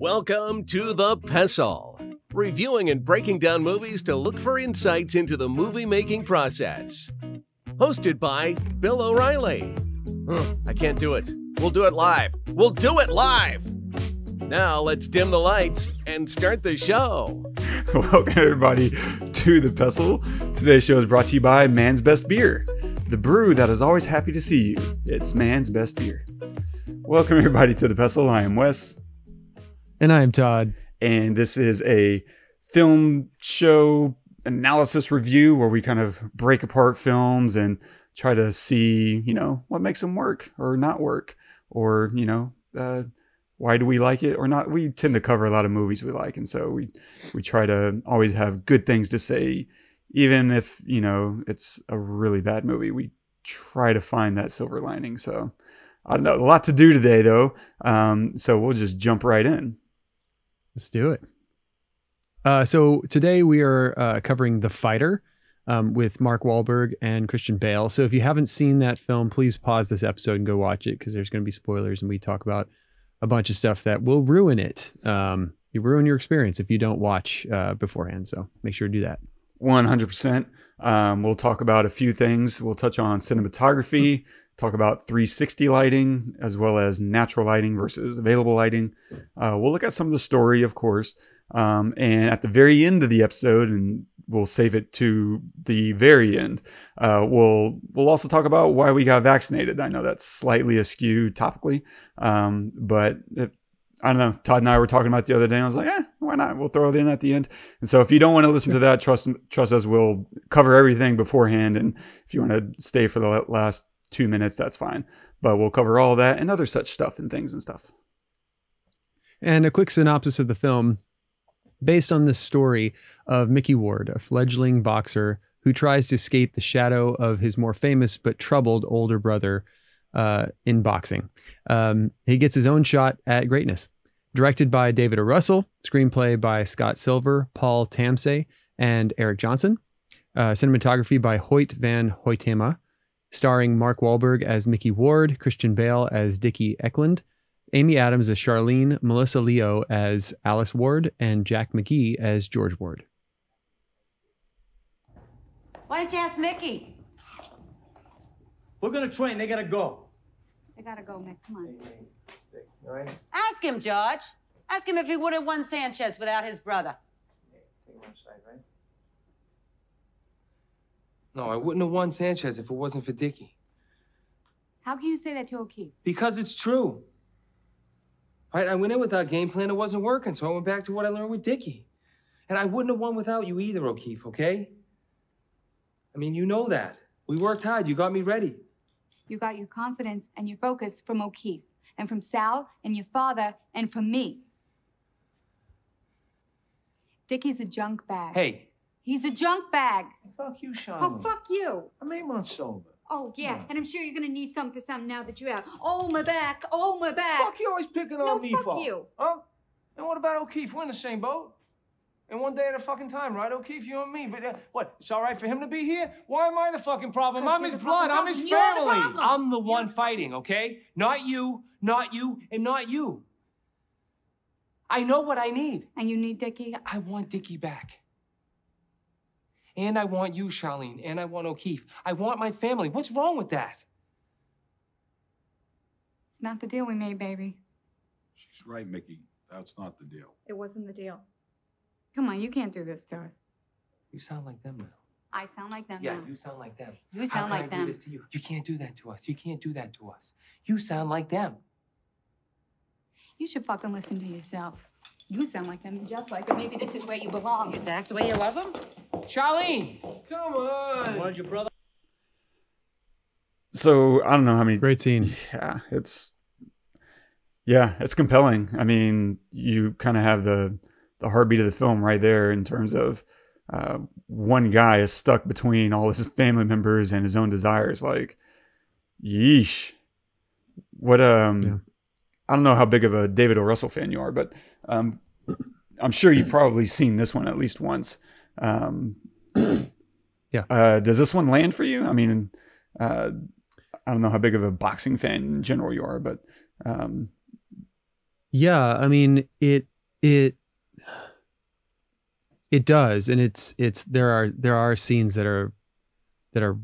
Welcome to the Pestle, reviewing and breaking down movies to look for insights into the movie-making process. Hosted by Bill O'Reilly. I can't do it. We'll do it live. We'll do it live! Now let's dim the lights and start the show. Welcome everybody to the Pestle. Today's show is brought to you by Man's Best Beer, the brew that is always happy to see you. It's Man's Best Beer. Welcome everybody to the Pestle. I am Wes. And I am Todd. And this is a film show analysis review where we kind of break apart films and try to see, what makes them work or not work, or, why do we like it or not? We tend to cover a lot of movies we like. And so we try to always have good things to say, even if, it's a really bad movie. We try to find that silver lining. So I don't know, a lot to do today though. So we'll just jump right in. Let's do it. So today we are covering The Fighter with Mark Wahlberg and Christian Bale. So if you haven't seen that film, please pause this episode and go watch it, because there's going to be spoilers and we talk about a bunch of stuff that will ruin it. You ruin your experience if you don't watch beforehand. So make sure to do that. 100%. We'll talk about a few things. We'll touch on cinematography, talk about 360 lighting, as well as natural lighting versus available lighting. We'll look at some of the story, of course. And at the very end of the episode, and we'll save it to the very end, we'll also talk about why we got vaccinated. I know that's slightly askew topically, but I don't know. Todd and I were talking about it the other day, and I was like, why not? We'll throw it in at the end. And so if you don't want to listen to that, trust us, we'll cover everything beforehand. And if you want to stay for the last 2 minutes, that's fine. But we'll cover all that and other such stuff and things and stuff. And a quick synopsis of the film, based on the story of Micky Ward, a fledgling boxer who tries to escape the shadow of his more famous but troubled older brother in boxing. He gets his own shot at greatness. Directed by David O. Russell, screenplay by Scott Silver, Paul Tamasy, and Eric Johnson. Cinematography by Hoyte van Hoytema, starring Mark Wahlberg as Micky Ward, Christian Bale as Dicky Eklund, Amy Adams as Charlene, Melissa Leo as Alice Ward, and Jack McGee as George Ward. Why don't you ask Mickey? We're gonna train. They gotta go. They gotta go, Mick. Come on. All right? Ask him, George. Ask him if he would have won Sanchez without his brother. Take one side, right? No, I wouldn't have won Sanchez if it wasn't for Dicky. How can you say that to O'Keefe? Because it's true. Right? I went in with our game plan. It wasn't working, so I went back to what I learned with Dicky. And I wouldn't have won without you either, O'Keefe, okay? I mean, you know that. We worked hard. You got me ready. You got your confidence and your focus from O'Keefe, and from Sal, and your father, and from me. Dickie's a junk bag. Hey. He's a junk bag. Fuck you, Charlene. Oh, fuck you. I'm 8 months sober. Oh, yeah, and I'm sure you're gonna need something for something now that you're out. Oh, my back. Oh, my back. Fuck you always picking on me fuck for? You. Huh? And what about O'Keefe? We're in the same boat. And one day at a fucking time, right, O'Keefe? You and me. But what? It's all right for him to be here? Why am I the fucking problem? I'm his blood. I'm his family. I'm the one fighting, okay? Not you, and not you. I know what I need. And you need Dickie? I want Dicky back. And I want you, Charlene. And I want O'Keefe. I want my family. What's wrong with that? It's not the deal we made, baby. She's right, Mickey. That's not the deal. It wasn't the deal. Come on, you can't do this to us. You sound like them now. I sound like them Yeah, now. you sound like them. You sound like How can I them. do this to you? You can't do that to us. You can't do that to us. You sound like them. You should fucking listen to yourself. You sound like them, just like them. Maybe this is where you belong. If that's the way you love him? Charlene! Come on. Wanted your brother? So I don't know how many. Great scene. Yeah, it's compelling. I mean, you kind of have the heartbeat of the film right there in terms of one guy is stuck between all his family members and his own desires. Like, yeesh. What I don't know how big of a David O. Russell fan you are, but I'm sure you've probably seen this one at least once. Does this one land for you? I mean, I don't know how big of a boxing fan in general you are, but Yeah, I mean it does, and it's there are scenes that are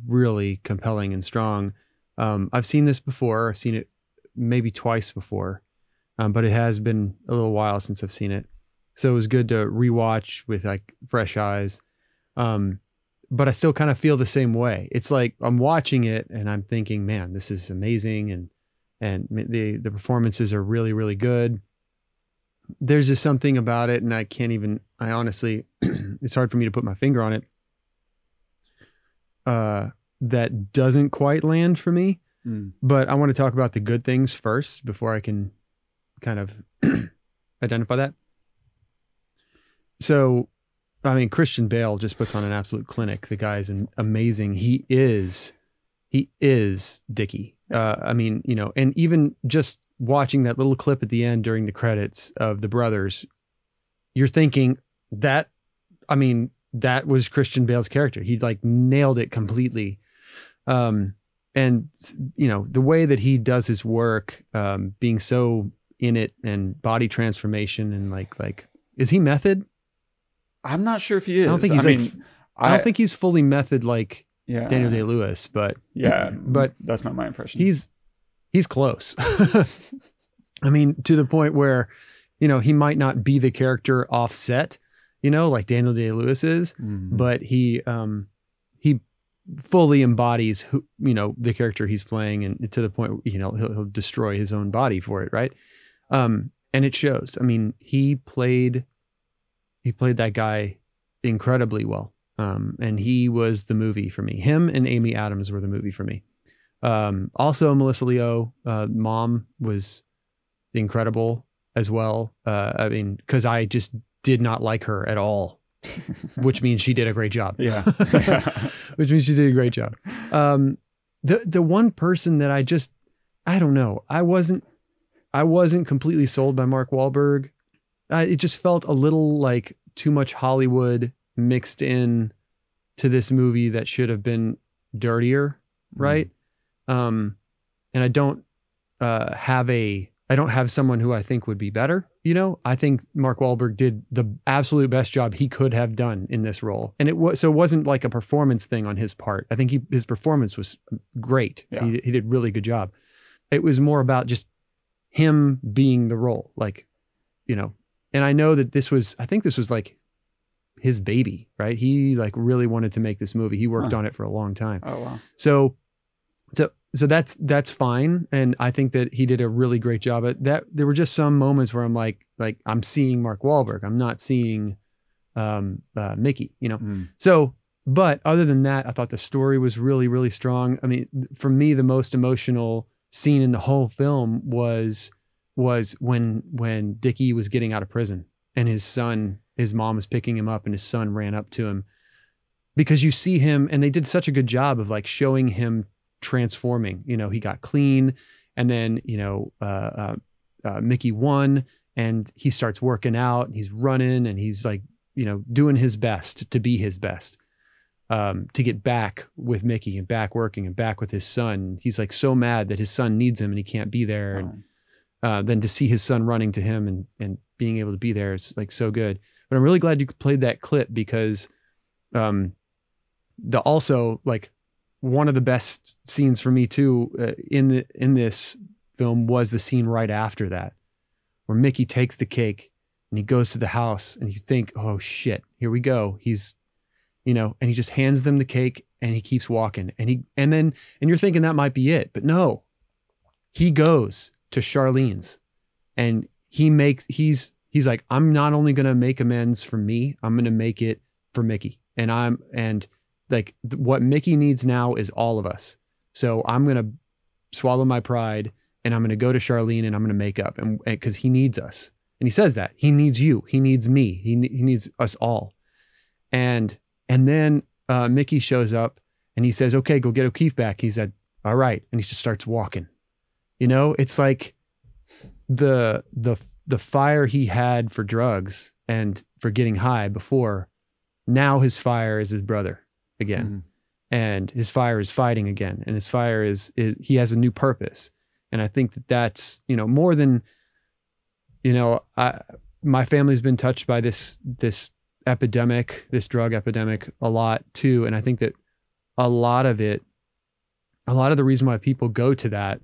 really compelling and strong. I've seen this before. I've seen it maybe twice before, but it has been a little while since I've seen it. So it was good to rewatch with like fresh eyes. But I still kind of feel the same way. It's like I'm watching it and I'm thinking, man, this is amazing, and the performances are really, really good. There's just something about it, and I honestly, it's hard for me to put my finger on it. That doesn't quite land for me. But I want to talk about the good things first before I can kind of identify that. So, I mean, Christian Bale just puts on an absolute clinic. The guy's amazing. He is Dicky. I mean, you know, and even just watching that little clip at the end during the credits of the brothers, you're thinking that was Christian Bale's character. He like nailed it completely. And you know, the way that he does his work, being so in it, and body transformation, and like, is he method? I'm not sure if he is. I don't think he's I don't think he's fully method like Daniel Day-Lewis, but but that's not my impression. He's close. I mean, to the point where, you know, he might not be the character offset, you know, like Daniel Day-Lewis is, but he fully embodies the character he's playing, and to the point, you know, he'll destroy his own body for it, right? And it shows. I mean, he played that guy incredibly well. And he was the movie for me. Him and Amy Adams were the movie for me. Also Melissa Leo, mom, was incredible as well. I mean, because I just did not like her at all, which means she did a great job. Yeah. Which means she did a great job. The one person that I don't know, I wasn't completely sold by Mark Wahlberg. It just felt a little like too much Hollywood mixed in to this movie that should have been dirtier, right? And I don't have someone who I think would be better. You know, I think Mark Wahlberg did the absolute best job he could have done in this role, and it wasn't like a performance thing on his part. I think his performance was great. Yeah. He did a really good job. It was more about just him being the role, like, you know. And I know that I think this was like his baby, right? He like really wanted to make this movie. He worked on it for a long time. Oh, wow. So that's fine. And I think that he did a really great job at that. There were just some moments where I'm like I'm seeing Mark Wahlberg. I'm not seeing Mickey, you know? So, but other than that, I thought the story was really, really strong. I mean, for me, the most emotional scene in the whole film was when Dicky was getting out of prison, and his mom was picking him up, and his son ran up to him, because you see him, and they did such a good job of like showing him transforming. You know, he got clean, and then, you know, Mickey won, and he starts working out, and he's running, and he's like, you know, doing his best to be his best, to get back with Mickey and back working and back with his son. He's like so mad that his son needs him and he can't be there. And then to see his son running to him and being able to be there is like so good. But I'm really glad you played that clip, because also like one of the best scenes for me too in this film was the scene right after that, where Mickey takes the cake and he goes to the house, and you think, oh shit, here we go. He's, you know, and he just hands them the cake and he keeps walking, and you're thinking that might be it, but no, he goes to Charlene's, and he's like, I'm not only going to make amends for me, I'm going to make it for Mickey. And like what Mickey needs now is all of us. So I'm going to swallow my pride, and I'm going to go to Charlene, and I'm going to make up, and cause he needs us. And he says that he needs you, he needs me, he needs us all. And then Mickey shows up, and he says, okay, go get O'Keefe back. He said, all right. And he just starts walking. You know, it's like the fire he had for drugs and for getting high before, now his fire is his brother again. And his fire is fighting again. And his fire is he has a new purpose. And I think that's, you know, more than my family's been touched by this epidemic, this drug epidemic a lot too. And I think that a lot of the reason why people go to that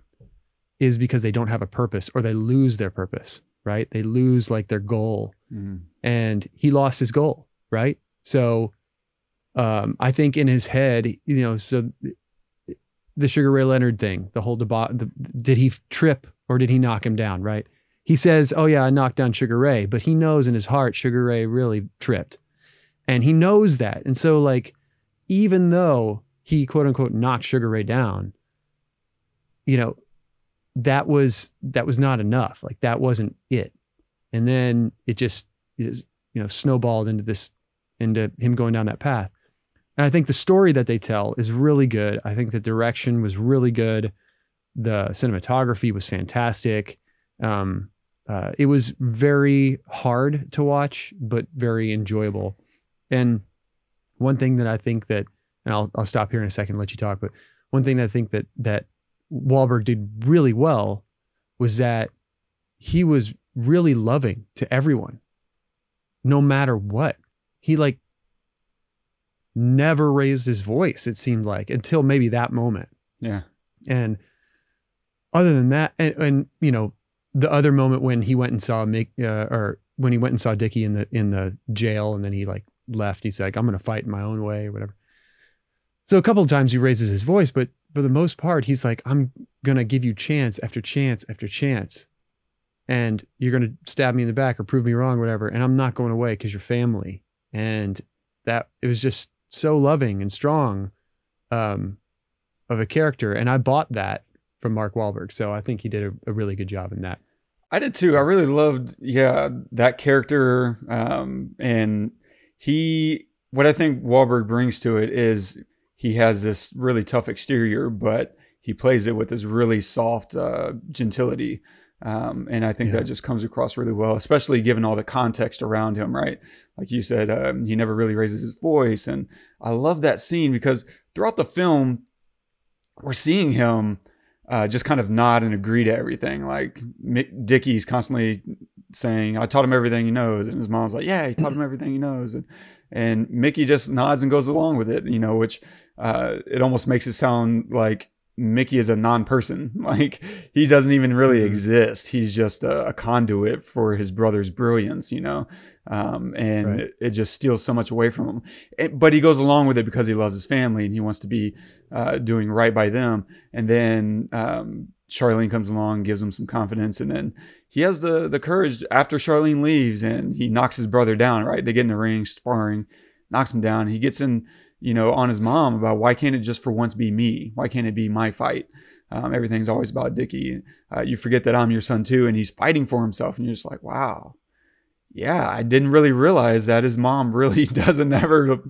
is because they don't have a purpose, or they lose their purpose, right? They lose like their goal. And he lost his goal, right? So I think in his head, so the Sugar Ray Leonard thing, the whole did he trip or did he knock him down, right? He says, oh yeah, I knocked down Sugar Ray, but he knows in his heart Sugar Ray really tripped. And he knows that. And so like, even though he quote unquote knocked Sugar Ray down, that was not enough. Like that wasn't it. And then it just is, snowballed into him going down that path. And I think the story that they tell is really good. I think the direction was really good. The cinematography was fantastic. It was very hard to watch, but very enjoyable. And one thing that I think that, and I'll stop here in a second and let you talk, but one thing that I think that Wahlberg did really well was that he was really loving to everyone, no matter what. He like never raised his voice, it seemed like, until maybe that moment. Yeah. And other than that, and the other moment when he went and saw when he went and saw Dicky in the jail, and then he like left, he's like, I'm going to fight in my own way or whatever. So a couple of times he raises his voice, but for the most part, he's like, I'm going to give you chance after chance after chance. And you're going to stab me in the back or prove me wrong, whatever. And I'm not going away because you're family. And that it was just so loving and strong of a character. And I bought that from Mark Wahlberg. So I think he did a really good job in that. I did too. I really loved, that character. And what I think Wahlberg brings to it is he has this really tough exterior, but he plays it with this really soft gentility. And I think that just comes across really well, especially given all the context around him, right? Like you said, he never really raises his voice. And I love that scene because throughout the film, we're seeing him just kind of nod and agree to everything. Like Dicky's constantly saying, I taught him everything he knows. And his mom's like, yeah, he taught him everything he knows. And Mickey just nods and goes along with it, which it almost makes it sound like Mickey is a non-person. Like he doesn't even really exist. He's just a conduit for his brother's brilliance, and right. it just steals so much away from him. But he goes along with it because he loves his family and he wants to be doing right by them. And then Charlene comes along, gives him some confidence, and then he has the courage after Charlene leaves and he knocks his brother down, right? They get in the ring, sparring, knocks him down. He gets in, on his mom about why can't it just for once be me? Why can't it be my fight? Everything's always about Dicky. You forget that I'm your son too. And he's fighting for himself. And you're just like, wow. Yeah, I didn't really realize that his mom really doesn't ever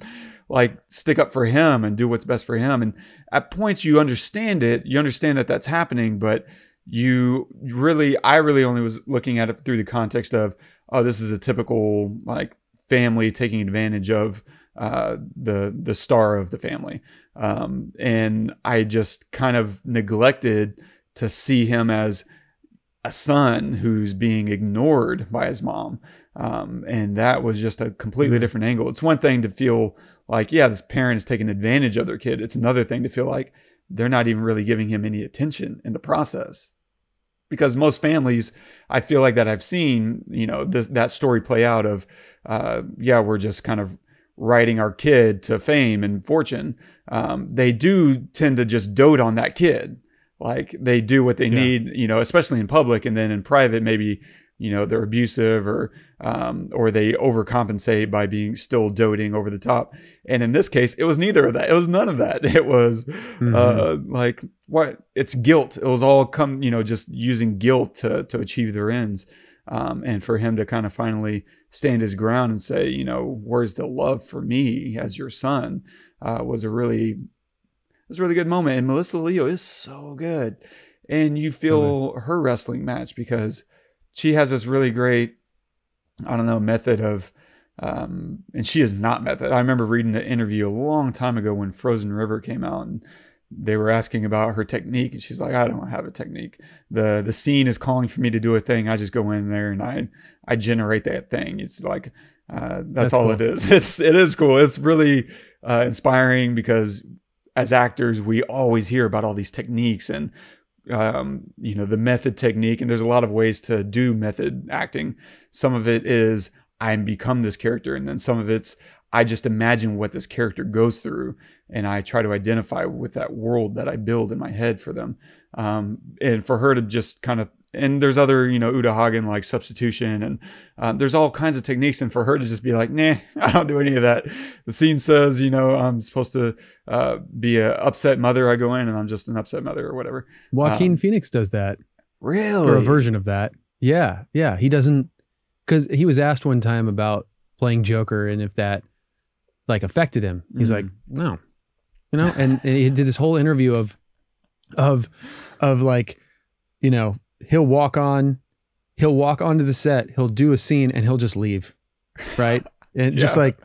like stick up for him and do what's best for him. And at points you understand it. You understand that that's happening, but I really only was looking at it through the context of, oh, this is a typical like family taking advantage of the star of the family. And I just kind of neglected to see him as a son who's being ignored by his mom. And that was just a completely different angle. It's one thing to feel like, yeah, this parent is taking advantage of their kid. It's another thing to feel like they're not even really giving him any attention in the process. Because most families, I feel like that I've seen, that story play out of, we're just kind of writing our kid to fame and fortune. They do tend to just dote on that kid. Like they do what they need, especially in public, and then in private, maybe, they're abusive or they overcompensate by being still doting over the top. And in this case, it was neither of that. It was none of that. It was like what it's guilt. It was all just using guilt to achieve their ends. And for him to kind of finally stand his ground and say, where's the love for me as your son, was a really good moment. And Melissa Leo is so good. And you feel her wrestling match because she has this really great, method of, and she is not method. I remember reading the interview a long time ago when Frozen River came out, and they were asking about her technique, and she's like, I don't have a technique. The scene is calling for me to do a thing. I just go in there and I generate that thing. It's like that's all cool. It is. It is cool. It's really inspiring because as actors, we always hear about all these techniques and the method technique, and there's a lot of ways to do method acting. Some of it is I become this character, and then some of it's I just imagine what this character goes through, and I try to identify with that world that I build in my head for them. And for her to just kind of, and there's other, Uta Hagen, like substitution, and there's all kinds of techniques. And for her to just be like, nah, I don't do any of that. The scene says, I'm supposed to be an upset mother. I go in and I'm just an upset mother or whatever. Joaquin Phoenix does that. Really? Or a version of that. Yeah. Yeah. He doesn't, because he was asked one time about playing Joker and if that like affected him. He's like, no, and he did this whole interview of like, he'll walk onto the set, he'll do a scene and he'll just leave. Right. And just like,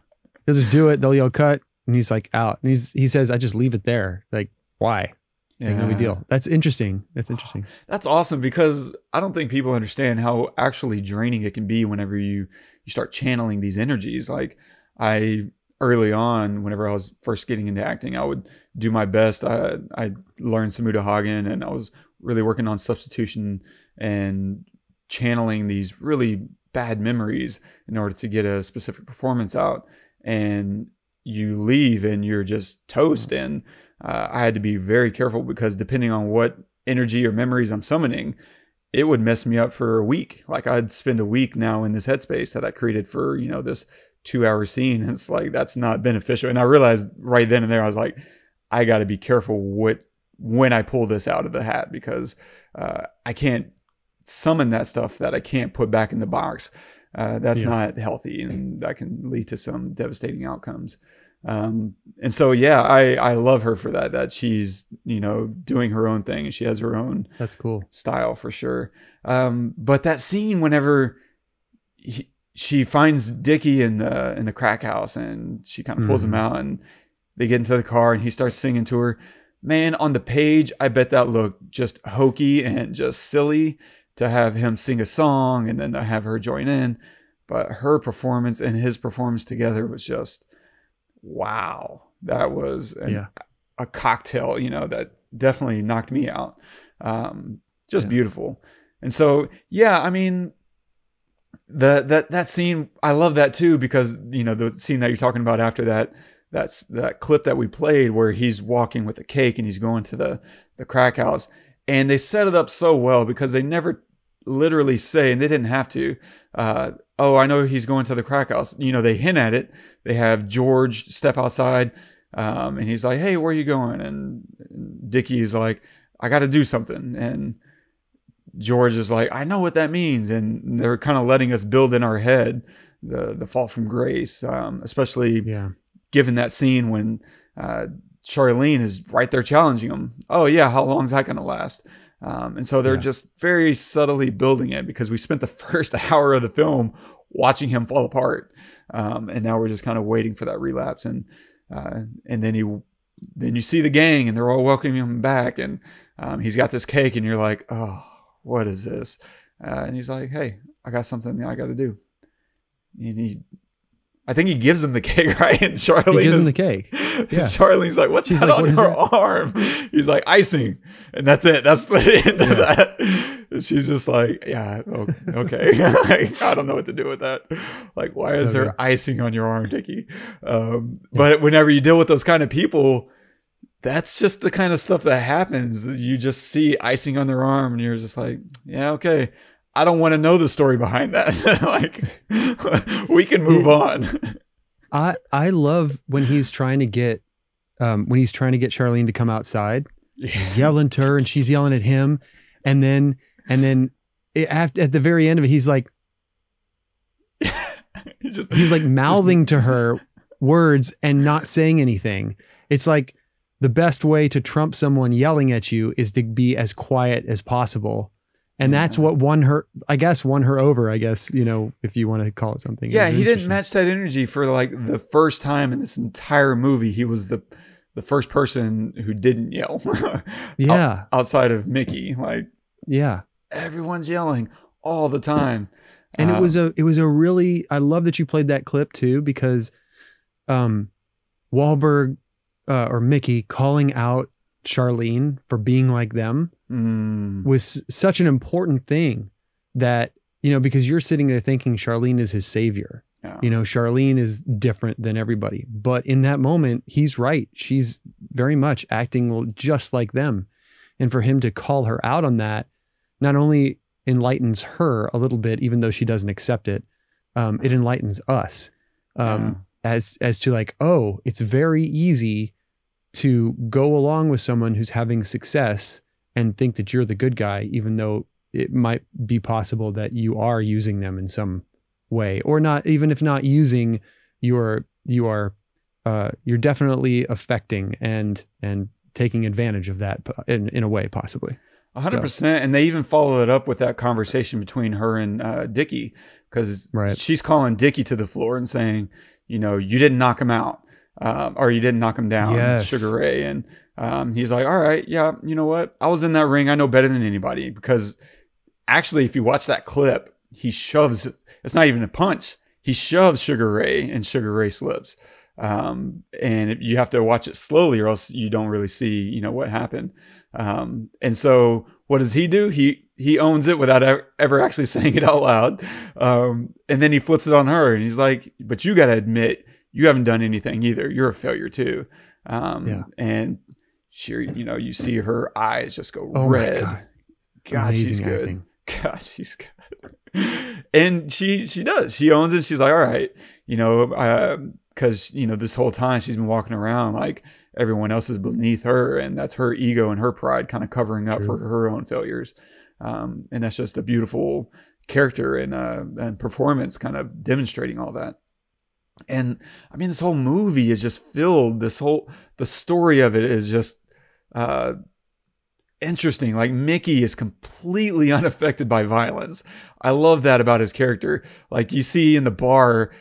he'll just do it. They'll yell cut and he's like out. And he says, I just leave it there. Like, why? Like, no big deal. That's interesting. That's awesome, because I don't think people understand how actually draining it can be whenever you start channeling these energies. Like early on, whenever I was first getting into acting, I would do my best. I learned some Uta Hagen, and I was really working on substitution and channeling these really bad memories in order to get a specific performance out. And you leave and you're just toast. And I had to be very careful, because depending on what energy or memories I'm summoning, it would mess me up for a week. Like I'd spend a week now in this headspace that I created for, this 2-hour scene. It's like, that's not beneficial. And I realized right then and there, I was like, I got to be careful when I pull this out of the hat, because I can't summon that stuff that I can't put back in the box. That's not healthy, and that can lead to some devastating outcomes. And so, I love her for that she's, doing her own thing, and she has her own that's cool style for sure. But that scene, whenever she finds Dicky in the crack house, and she kind of pulls him out, and they get into the car, and he starts singing to her. Man, on the page, I bet that looked just hokey and just silly to have him sing a song and then to have her join in. But her performance and his performance together was just, wow. That was a cocktail, that definitely knocked me out. Beautiful. And so, I mean, that scene, I love that too, because, the scene that you're talking about after that, that's that clip that we played where he's walking with a cake and he's going to the crack house, and they set it up so well, because they never literally say, and they didn't have to, oh, I know he's going to the crack house. They hint at it. They have George step outside, and he's like, hey, where are you going? And Dicky is like, I got to do something. And George is like, I know what that means. And they're kind of letting us build in our head the fall from grace, especially given that scene when Charlene is right there challenging him. Oh yeah, how long is that going to last? And so they're just very subtly building it, because we spent the first hour of the film watching him fall apart, and now we're just kind of waiting for that relapse. And then you see the gang, and they're all welcoming him back, and he's got this cake, and you're like, oh, what is this? And he's like, hey, I got something I got to do. And I think he gives him the cake, right? And Charlene gives him the cake. Yeah. Charlene's like, what's that on her arm? He's like, icing. And that's it. That's the end of that. And she's just like, yeah, okay. Like, I don't know what to do with that. Like, why is there icing on your arm, Dicky? But whenever you deal with those kind of people, that's just the kind of stuff that happens. You just see icing on their arm, and you're just like, yeah, okay. I don't want to know the story behind that. Like, we can move on. I love when he's trying to get Charlene to come outside. He's yelling to her, and she's yelling at him, and then at the very end of it, he's like, he's like mouthing to her words and not saying anything. It's like the best way to trump someone yelling at you is to be as quiet as possible. And that's what won her over, I guess, if you want to call it something. Yeah, he didn't match that energy for like the first time in this entire movie. He was the the first person who didn't yell. Yeah. Outside of Mickey, like Yeah. everyone's yelling all the time. And it was a really, I love that you played that clip too, because Wahlberg or Mickey calling out Charlene for being like them was such an important thing that, you know, because you're sitting there thinking Charlene is his savior. Yeah. You know, Charlene is different than everybody. But in that moment, he's right. She's very much acting just like them. And for him to call her out on that, not only enlightens her a little bit, even though she doesn't accept it, it enlightens us as to like, oh, it's very easy to go along with someone who's having success and think that you're the good guy, even though it might be possible that you are using them in some way, or not. Even if not using, you're definitely affecting and taking advantage of that in a way, possibly. 100%. And they even follow it up with that conversation between her and Dicky, because she's calling Dicky to the floor and saying, you know, you didn't knock him out, or you didn't knock him down, Sugar Ray. And he's like, all right, yeah, you know what? I was in that ring. I know better than anybody. Because actually, if you watch that clip, he shoves, it's not even a punch. He shoves Sugar Ray and Sugar Ray slips. And you have to watch it slowly or else you don't really see, you know, what happened. And so what does he do? He owns it without ever actually saying it out loud. And then he flips it on her and he's like, but you got to admit, you haven't done anything either. You're a failure too. And she, you know, you see her eyes just go red. God, she's good. Acting. God, she's good. And she does. She owns it. She's like, all right, you know, because, you know, this whole time she's been walking around like everyone else is beneath her, and that's her ego and her pride kind of covering up for her own failures. And that's just a beautiful character and performance kind of demonstrating all that. And I mean, this whole movie is just filled, the story of it is just interesting. Like Mickey is completely unaffected by violence. I love that about his character. Like you see in the bar,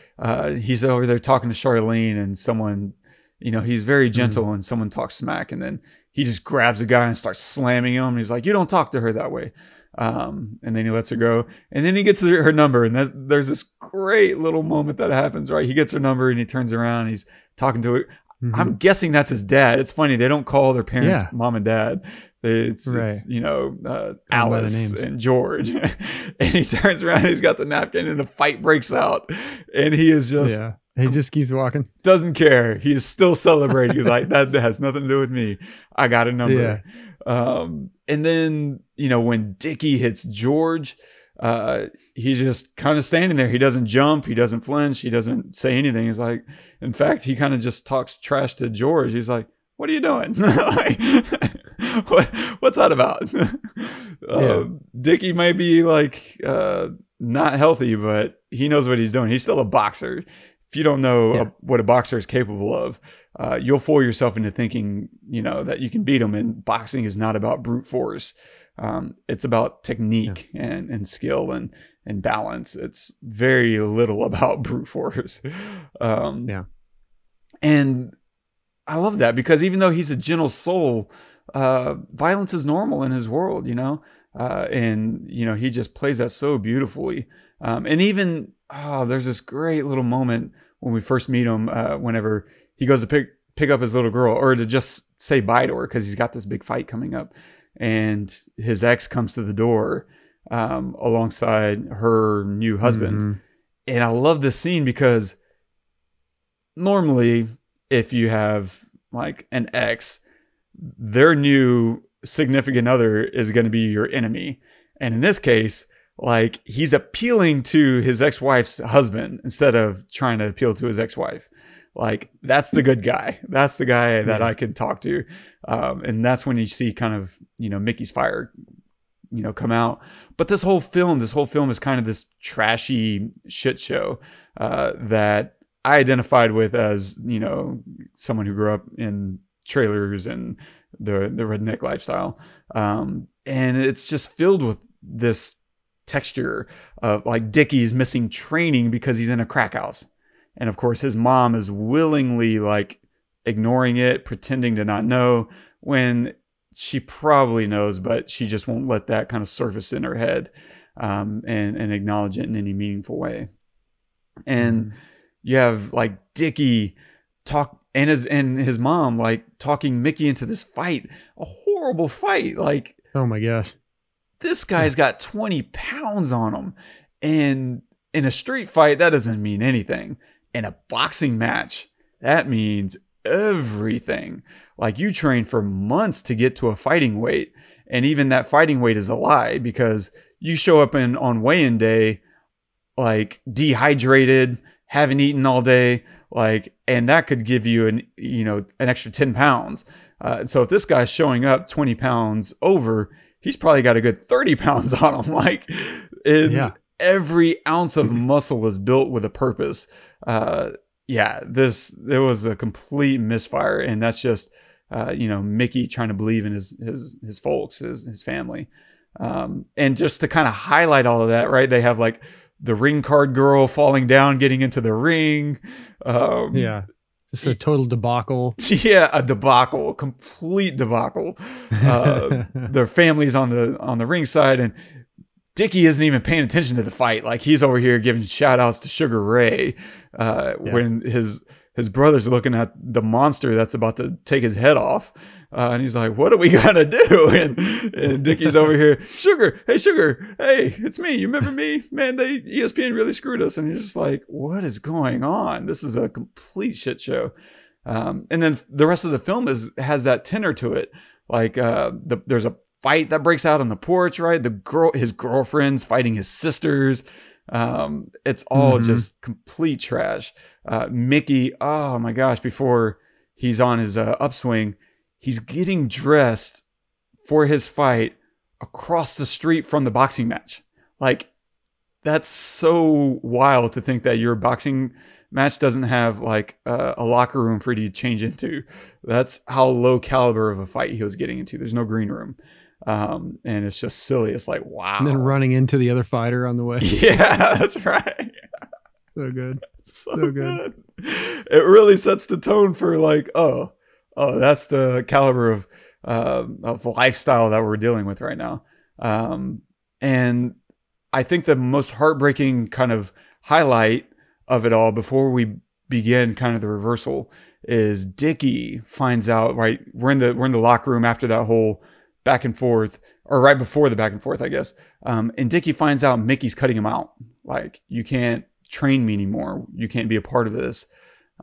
he's over there talking to Charlene, and someone, you know, he's very gentle and someone talks smack, and then he just grabs a guy and starts slamming him. And he's like, you don't talk to her that way. And then he lets her go, and then he gets her number. And there's this great little moment that happens, right? He gets her number and he turns around and he's talking to her. I'm guessing that's his dad. It's funny. They don't call their parents mom and dad. It's you know, Alice and George. And he turns around and he's got the napkin and the fight breaks out. And he is just... He just keeps walking. Doesn't care. He is still celebrating. He's like, that has nothing to do with me. I got a number. And then, you know, when Dicky hits George, he's just kind of standing there. He doesn't jump. He doesn't flinch. He doesn't say anything. He's like, in fact, he kind of just talks trash to George. He's like, what are you doing? Like, what's that about? Dicky may be like not healthy, but he knows what he's doing. He's still a boxer. If you don't know what a boxer is capable of, you'll fool yourself into thinking, you know, that you can beat him. And boxing is not about brute force. It's about technique and skill and balance. It's very little about brute force. And I love that, because even though he's a gentle soul, violence is normal in his world, you know, and, you know, he just plays that so beautifully. And even, there's this great little moment when we first meet him, whenever he goes to pick up his little girl, or to just say bye to her, because he's got this big fight coming up, and his ex comes to the door alongside her new husband. And I love this scene because normally if you have like an ex, their new significant other is going to be your enemy. And in this case, like, he's appealing to his ex-wife's husband instead of trying to appeal to his ex-wife. Like, that's the good guy. That's the guy that I can talk to. And that's when you see kind of, you know, Mickey's fire, you know, come out. But this whole film is kind of this trashy shit show that I identified with as, you know, someone who grew up in trailers and the redneck lifestyle. And it's just filled with this texture of like Dicky's missing training because he's in a crack house. And of course his mom is willingly like ignoring it, pretending to not know, when she probably knows, but she just won't let that kind of surface in her head, and acknowledge it in any meaningful way. And you have like Dicky talk, and his mom like talking Mickey into this fight, a horrible fight. Like, oh my gosh, this guy's got 20 pounds on him, and in a street fight that doesn't mean anything. In a boxing match, that means everything. Like, you train for months to get to a fighting weight, and even that fighting weight is a lie, because you show up on weigh-in day like dehydrated, haven't eaten all day, like, and that could give you an extra 10 pounds. So if this guy's showing up 20 pounds over, he's probably got a good 30 pounds on him. Like, every ounce of muscle is built with a purpose. There was a complete misfire, and that's just Mickey trying to believe in his folks, his family. And just to kind of highlight all of that, right? They have like the ring card girl falling down, getting into the ring. Just a total debacle. Yeah, a debacle, complete debacle. Their family's on the ring side, and Dicky isn't even paying attention to the fight. Like, he's over here giving shout outs to Sugar Ray, when his brother's looking at the monster that's about to take his head off. And he's like, what are we gonna do? And Dicky's over here, Sugar, hey, it's me. You remember me? Man, ESPN really screwed us. And he's just like, what is going on? This is a complete shit show. And then the rest of the film has that tenor to it. Like, there's a fight that breaks out on the porch, right? His girlfriend's fighting his sisters. It's all just complete trash. Mickey, oh my gosh, before he's on his upswing, he's getting dressed for his fight across the street from the boxing match. Like, that's so wild to think that your boxing match doesn't have like a locker room for you to change into. That's how low caliber of a fight he was getting into. There's no green room. And it's just silly. It's like, wow. And then running into the other fighter on the way. Yeah, that's right. So good. So good. It really sets the tone for like, oh, that's the caliber of lifestyle that we're dealing with right now. And I think the most heartbreaking kind of highlight of it all, before we begin kind of the reversal, is Dicky finds out, right? We're in the locker room after that whole back and forth, or right before the back and forth, I guess. And Dicky finds out Mickey's cutting him out. Like, you can't train me anymore. You can't be a part of this.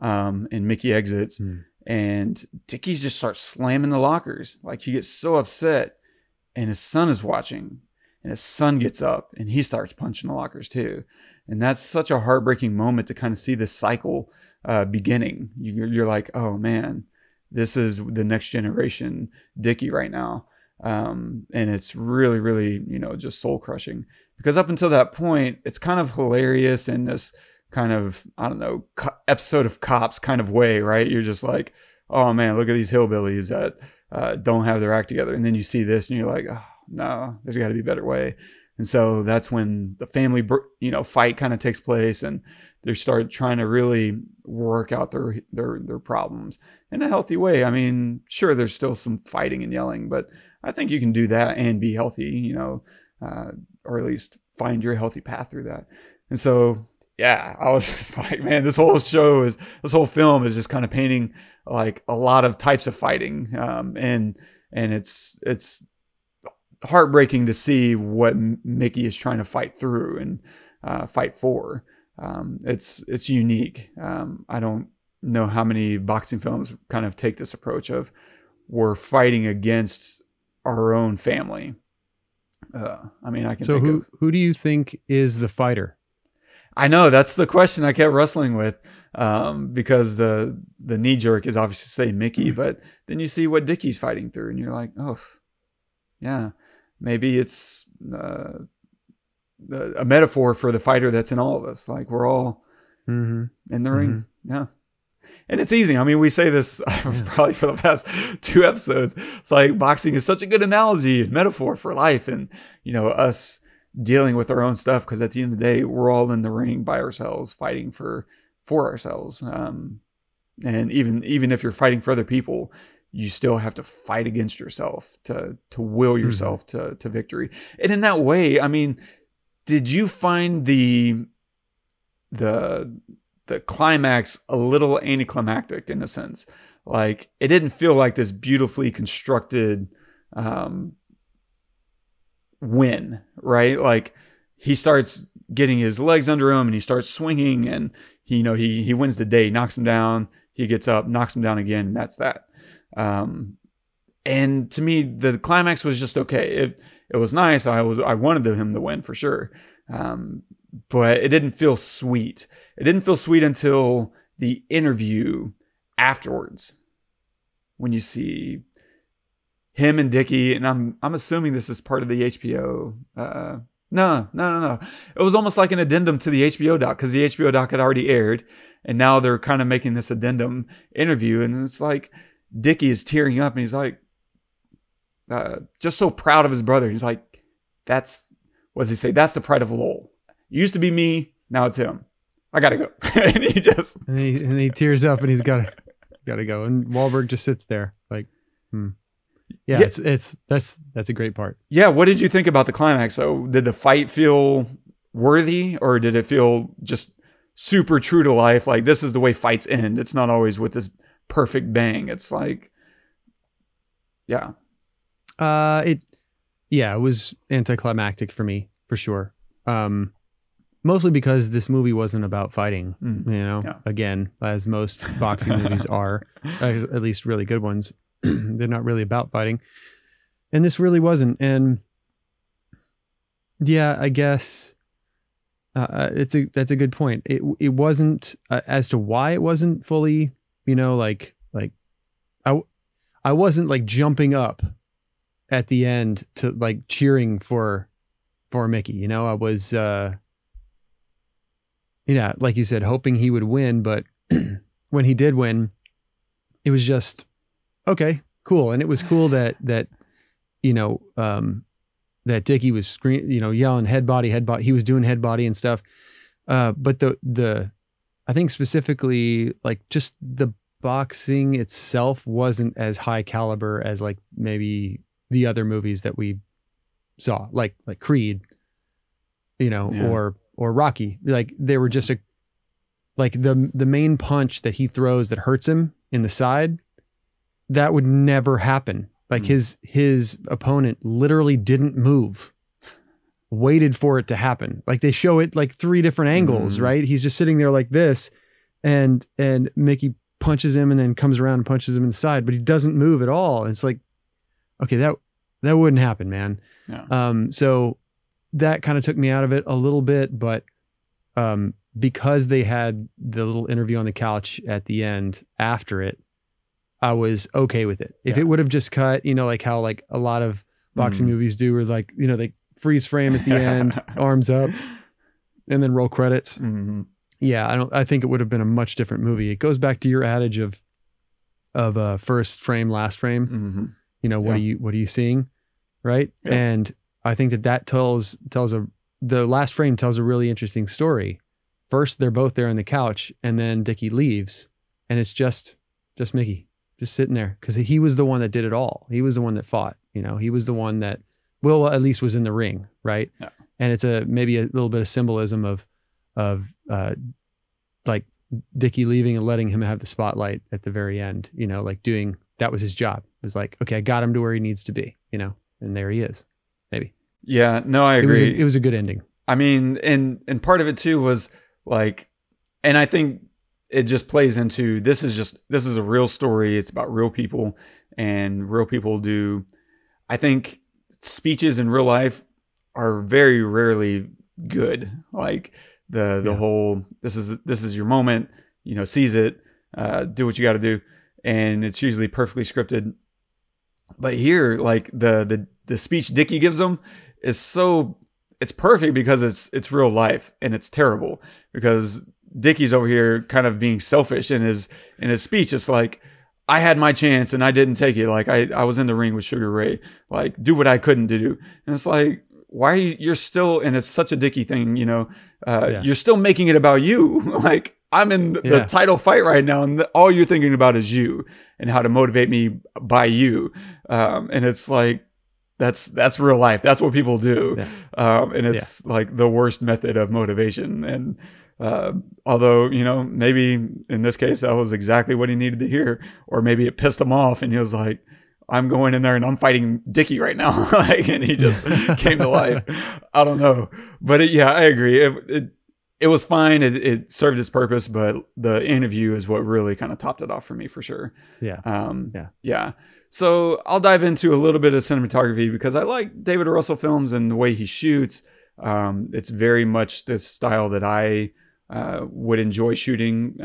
And Mickey exits, and Dicky's just starts slamming the lockers. Like, he gets so upset, and his son is watching, and his son gets up and he starts punching the lockers too. And that's such a heartbreaking moment to kind of see this cycle beginning. You're like, oh man, this is the next generation Dicky right now. And it's really, really, just soul crushing, because up until that point, it's kind of hilarious in this kind of, I don't know, episode of Cops kind of way, right? You're just like, oh man, look at these hillbillies that don't have their act together. And then you see this and you're like, oh no, there's got to be a better way. And so that's when the family, fight kind of takes place, and they start trying to really work out their problems in a healthy way. I mean, sure, there's still some fighting and yelling, but I think you can do that and be healthy, or at least find your healthy path through that. And so, yeah, I was just like, man, this whole film is just kind of painting like a lot of types of fighting. And it's heartbreaking to see what Mickey is trying to fight through and fight for. It's unique. I don't know how many boxing films kind of take this approach of, we're fighting against our own family. I mean, I can think of... who do you think is the fighter? I know, that's the question I kept wrestling with, because the knee jerk is obviously say Mickey, but then you see what Dicky's fighting through, and you're like, oh, yeah, maybe it's a metaphor for the fighter that's in all of us. Like, we're all in the ring. Yeah. And it's easy. I mean, we say this probably for the past 2 episodes. It's like, boxing is such a good analogy and metaphor for life, and, us dealing with our own stuff. Because at the end of the day, we're all in the ring by ourselves, fighting for ourselves. And even if you're fighting for other people, you still have to fight against yourself to will yourself to victory. And in that way, I mean, did you find the climax a little anticlimactic in a sense? Like, it didn't feel like this beautifully constructed win, right? Like, he starts getting his legs under him and he starts swinging, and he wins the day, knocks him down, he gets up, knocks him down again, and that's that. And to me, the climax was just okay. It was nice. I wanted him to win for sure. But it didn't feel sweet. It didn't feel sweet until the interview afterwards, when you see him and Dicky, and I'm assuming this is part of the HBO. No. It was almost like an addendum to the HBO doc, because the HBO doc had already aired, and now they're kind of making this addendum interview, and it's like Dicky is tearing up, and he's like, just so proud of his brother. He's like, what does he say? That's the pride of Lowell. It used to be me, now it's him. I gotta go. And he tears up, and he's gotta go. And Wahlberg just sits there like, Yeah, that's a great part. Yeah, what did you think about the climax? So, did the fight feel worthy, or did it feel just super true to life? Like, this is the way fights end. It's not always with this perfect bang. It's like, yeah. It was anticlimactic for me, for sure. Mostly because this movie wasn't about fighting, again, as most boxing movies are, at least really good ones. They're not really about fighting. And this really wasn't. And yeah, I guess that's a good point. It wasn't, as to why it wasn't fully, I wasn't like jumping up at the end to like cheering for Mickey. I was like you said, hoping he would win, but when he did win, it was just okay, cool. And it was cool that Dicky was yelling head body. He was doing head body and stuff. But I think specifically, like, just the boxing itself wasn't as high caliber as like maybe the other movies that we saw, like Creed, or Rocky. Like, they were just the main punch that he throws that hurts him in the side, that would never happen. Like, his opponent literally didn't move, waited for it to happen. Like, they show it like 3 different angles, right? He's just sitting there like this, and Mickey punches him and then comes around and punches him in the side, but he doesn't move at all. And it's like, okay, that wouldn't happen, man. Yeah. So that kind of took me out of it a little bit, but because they had the little interview on the couch at the end after it, I was okay with it. If it would have just cut, like how like a lot of boxing movies do, where like, they freeze frame at the end, arms up, and then roll credits. Mm-hmm. Yeah, I think it would have been a much different movie. It goes back to your adage of first frame, last frame. Mm-hmm. What are you seeing, right? Yeah. And I think that tells the last frame tells a really interesting story. First, they're both there on the couch, and then Dicky leaves, and it's just Mickey. Just sitting there, because he was the one that did it all. He was the one that fought. He was the one that, at least was in the ring, right? Yeah. And it's maybe a little bit of symbolism of like Dicky leaving and letting him have the spotlight at the very end. Like that was his job. It was like, okay, I got him to where he needs to be. And there he is. Maybe. Yeah. No, I agree. It was a good ending. I mean, and part of it too was like, and I think it just plays into, this is a real story. It's about real people, and real people do. I think speeches in real life are very rarely good. Like the whole, this is your moment, seize it, do what you got to do. And it's usually perfectly scripted. But here, like the speech Dicky gives them is it's perfect because it's real life, and it's terrible because Dicky's over here kind of being selfish in his speech. It's like, I had my chance and I didn't take it. Like I was in the ring with Sugar Ray, like do what I couldn't do. And it's like, why you're still, and it's such a Dicky thing, you're still making it about you. Like, I'm in the title fight right now, and all you're thinking about is you and how to motivate me by you. And it's like, that's real life. That's what people do. And it's like the worst method of motivation. And although, you know, maybe in this case, that was exactly what he needed to hear, or maybe it pissed him off and he was like, I'm going in there and I'm fighting Dicky right now. Like, and he just came to life. I don't know. But I agree. It was fine. It served its purpose, but the interview is what really kind of topped it off for me for sure. Yeah. So I'll dive into a little bit of cinematography because I like David Russell films and the way he shoots. It's very much this style that I would enjoy shooting.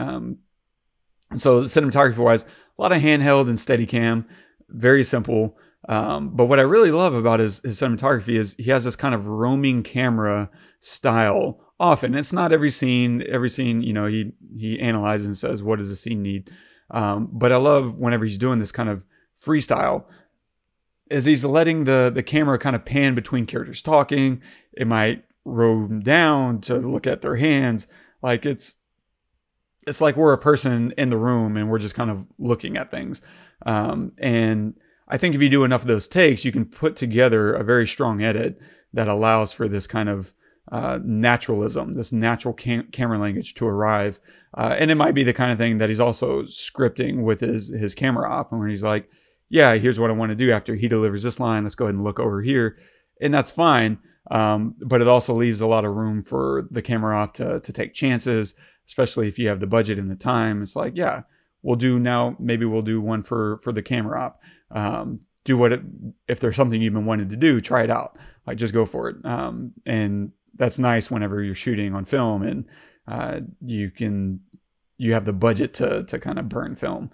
So cinematography wise, a lot of handheld and Steadicam, very simple. But what I really love about his cinematography is he has this kind of roaming camera style. Often it's not every scene, you know, he analyzes and says, what does the scene need? But I love whenever he's doing this kind of freestyle is he's letting the camera kind of pan between characters talking. It might roam down to look at their hands. Like it's like we're a person in the room and we're just kind of looking at things. And I think if you do enough of those takes, you can put together a very strong edit that allows for this kind of naturalism, this natural camera language to arrive. And it might be the kind of thing that he's also scripting with his camera op, where he's like, yeah, here's what I want to do after he delivers this line. Let's go ahead and look over here. And that's fine. But it also leaves a lot of room for the camera op to take chances, especially if you have the budget and the time. It's like, yeah, maybe we'll do one for the camera op. If there's something you've been wanting to do, try it out. Like, just go for it. And that's nice whenever you're shooting on film and you have the budget to kind of burn film.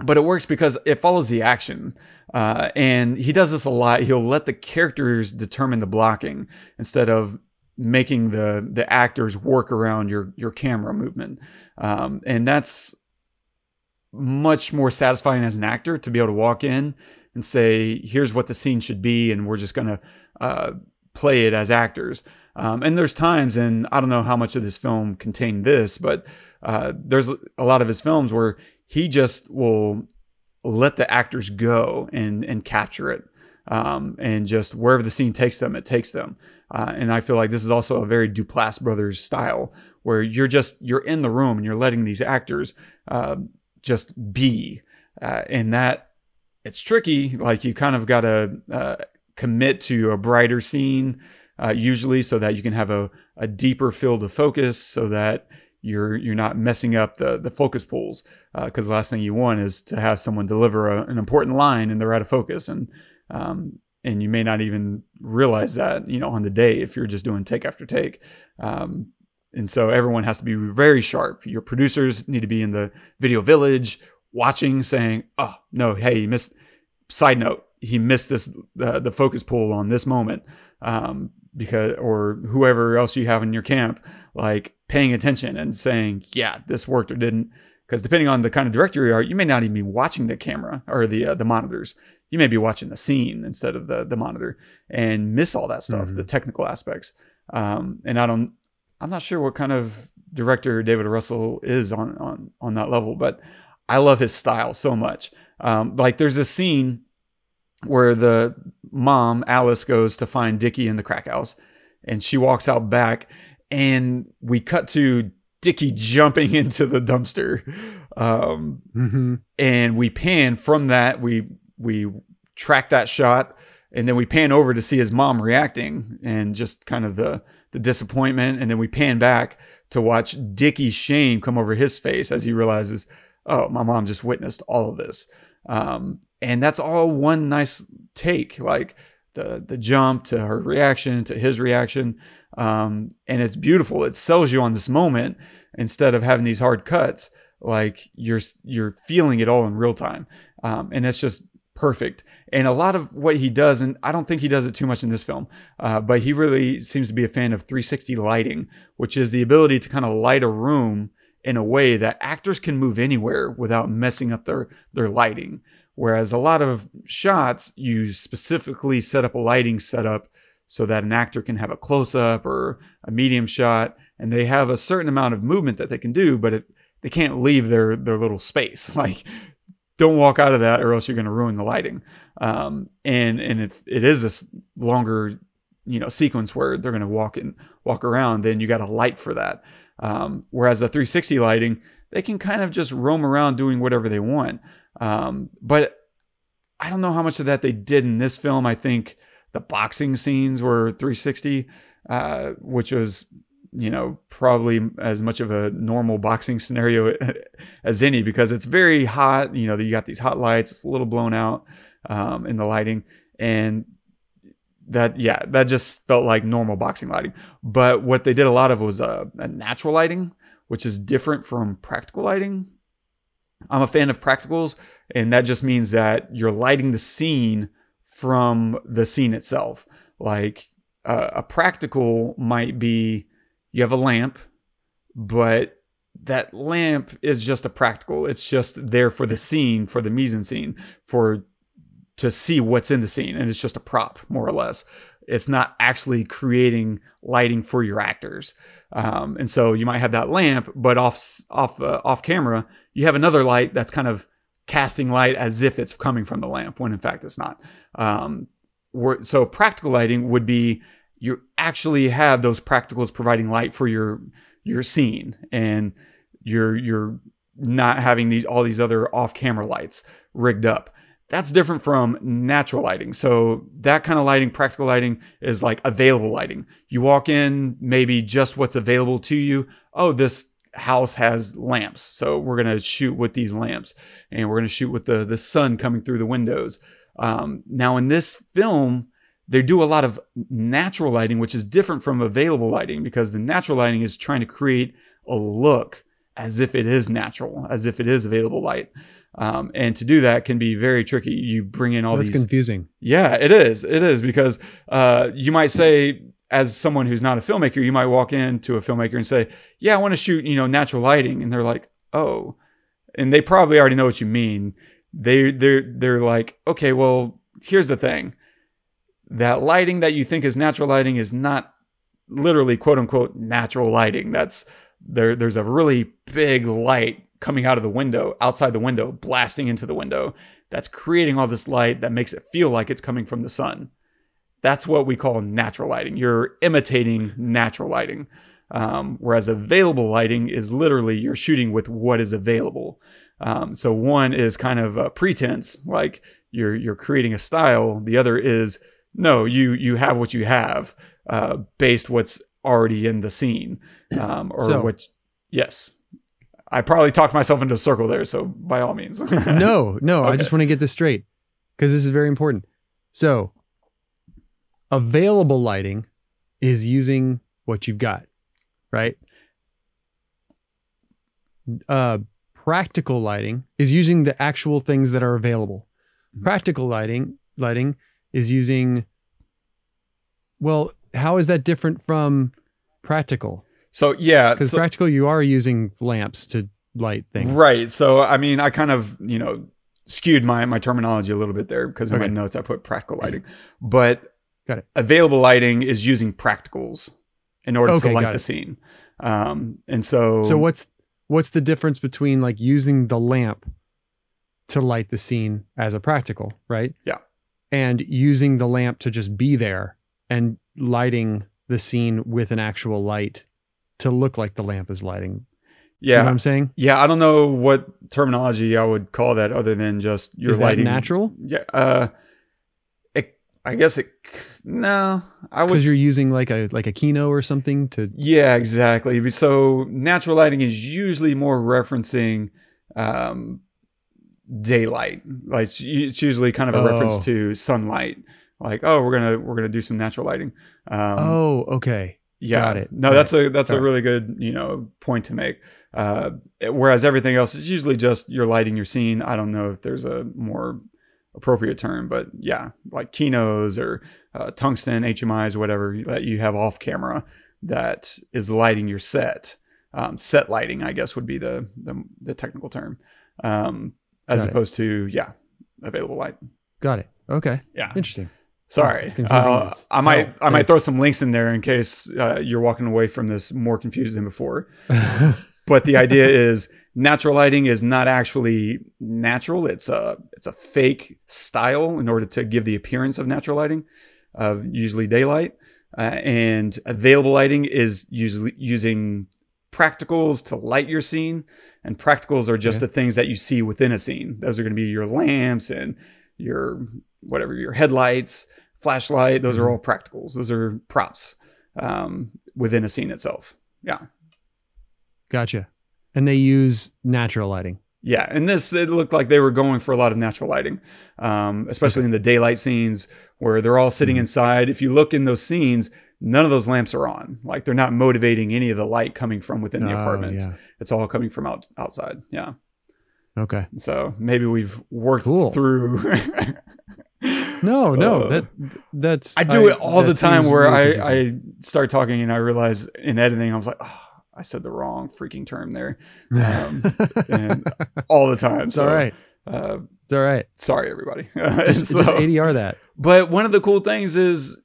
But it works because it follows the action. And he does this a lot. He'll let the characters determine the blocking instead of making the actors work around your camera movement. And that's much more satisfying as an actor to be able to walk in and say, here's what the scene should be, and we're just going to play it as actors. And there's times, and I don't know how much of this film contained this, but there's a lot of his films where he just will let the actors go and capture it. And just wherever the scene takes them, it takes them. And I feel like this is also a very Duplass Brothers style, where you're in the room and you're letting these actors just be. And that it's tricky. Like, you kind of got to commit to a brighter scene, usually, so that you can have a deeper field of focus, so that you're not messing up the focus pools. Because the last thing you want is to have someone deliver an important line and they're out of focus. And you may not even realize that, you know, on the day, if you're just doing take after take. And so everyone has to be very sharp. Your producers need to be in the video village watching, saying, oh no, hey, he missed, side note, he missed the focus pool on this moment. Because, or whoever else you have in your camp, like paying attention and saying, yeah, this worked or didn't. Because depending on the kind of director you are, you may not even be watching the camera or the monitors. You may be watching the scene instead of the monitor, and miss all that stuff, the technical aspects. And I'm not sure what kind of director David Russell is on that level, but I love his style so much. Like, there's a scene where the mom, Alice, goes to find Dicky in the crack house, and she walks out back, and we cut to Dicky jumping into the dumpster. And we pan from that. We track that shot, and then we pan over to see his mom reacting and just kind of the disappointment. And then we pan back to watch Dicky's shame come over his face as he realizes, oh, my mom just witnessed all of this. And that's all one nice take, like the jump to her reaction to his reaction. And it's beautiful. It sells you on this moment instead of having these hard cuts. Like, you're feeling it all in real time. And it's just perfect. And a lot of what he does, and I don't think he does it too much in this film, but he really seems to be a fan of 360 lighting, which is the ability to kind of light a room in a way that actors can move anywhere without messing up their lighting. Whereas a lot of shots, you specifically set up a lighting setup so that an actor can have a close-up or a medium shot, and they have a certain amount of movement that they can do, but they can't leave their little space. Like, don't walk out of that or else you're going to ruin the lighting. And if it is this longer, sequence where they're going to walk around, then you got a light for that. Whereas the 360 lighting, they can kind of just roam around doing whatever they want. But I don't know how much of that they did in this film. I think the boxing scenes were 360, which was, probably as much of a normal boxing scenario as any, because it's very hot. You got these hot lights, it's a little blown out in the lighting. And that just felt like normal boxing lighting. But what they did a lot of was a natural lighting, which is different from practical lighting. I'm a fan of practicals, and that just means that you're lighting the scene from the scene itself. Like a practical might be, you have a lamp, but that lamp is just a practical. It's just there for the scene, for the mise-en-scene, to see what's in the scene, and it's just a prop, more or less. It's not actually creating lighting for your actors. And so you might have that lamp, but off camera, you have another light that's kind of casting light as if it's coming from the lamp, when in fact it's not. So practical lighting would be, you actually have those practicals providing light for your scene, and you're not having all these other off-camera lights rigged up. That's different from natural lighting. So that kind of lighting, practical lighting, is like available lighting. You walk in, maybe just what's available to you. Oh, this house has lamps, so we're going to shoot with these lamps, and we're going to shoot with the sun coming through the windows. Now in this film, they do a lot of natural lighting, which is different from available lighting, because the natural lighting is trying to create a look as if it is natural, as if it is available light. And to do that can be very tricky. You bring in all these... That's confusing. Yeah, it is. It is, because you might say, as someone who's not a filmmaker, you might walk into a filmmaker and say, yeah, I want to shoot, natural lighting. And they're like, oh. And they probably already know what you mean. They're like, okay, well, here's the thing. That lighting that you think is natural lighting is not literally, quote unquote, natural lighting. There's a really big light coming out of the window, outside the window, blasting into the window, that's creating all this light that makes it feel like it's coming from the sun. That's what we call natural lighting. You're imitating natural lighting. Whereas available lighting is literally, you're shooting with what is available. So one is kind of a pretense, like you're creating a style. The other is, no, you have what you have, based what's already in the scene. Yes. I probably talked myself into a circle there, so by all means. No, okay. I just want to get this straight, because this is very important. So available lighting is using what you've got, right? Practical lighting is using the actual things that are available. Practical lighting is using, well, how is that different from practical? So yeah, because practical, you are using lamps to light things, right? So I mean, I kind of skewed my terminology a little bit there, because in my notes I put practical lighting, but got it. Available lighting is using practicals in order to light the scene. And so what's the difference between like using the lamp to light the scene as a practical, right? Yeah, and using the lamp to just be there and lighting the scene with an actual light to look like the lamp is lighting. Yeah. You know what I'm saying? Yeah. I don't know what terminology I would call that other than just your lighting. Is that natural? Yeah. I guess no, I would. Because you're using like a Kino or something to. Yeah, exactly. So natural lighting is usually more referencing, daylight. Like it's usually kind of a reference to sunlight. Like, oh, we're going to do some natural lighting. Okay. Yeah. Got it. No, that's a really good, point to make. Whereas everything else is usually just you're lighting your scene. I don't know if there's a more appropriate term, but yeah, like Kinos or tungsten, HMIs, whatever that you have off camera that is lighting your set. Set lighting, I guess, would be the technical term, as opposed to available light. Got it. Okay. Yeah. Interesting. Sorry. It's confusing as I might throw some links in there in case you're walking away from this more confused than before. But the idea is natural lighting is not actually natural. It's a fake style in order to give the appearance of natural lighting, of usually daylight. And available lighting is usually using practicals to light your scene. And practicals are just the things that you see within a scene. Those are going to be your lamps and your headlights, flashlight. Those are all practicals. Those are props within a scene itself. Yeah. Gotcha. And they use natural lighting. Yeah. And it looked like they were going for a lot of natural lighting, especially in the daylight scenes where they're all sitting inside. If you look in those scenes, none of those lamps are on. Like they're not motivating any of the light coming from within the apartment. Yeah. It's all coming from outside. Yeah. Okay. So maybe we've worked through. No, that's. I do it all the time where I start talking and I realize in editing I was like, oh, I said the wrong freaking term there, and all the time. It's all right. It's all right. Sorry, everybody. Just ADR that. But one of the cool things is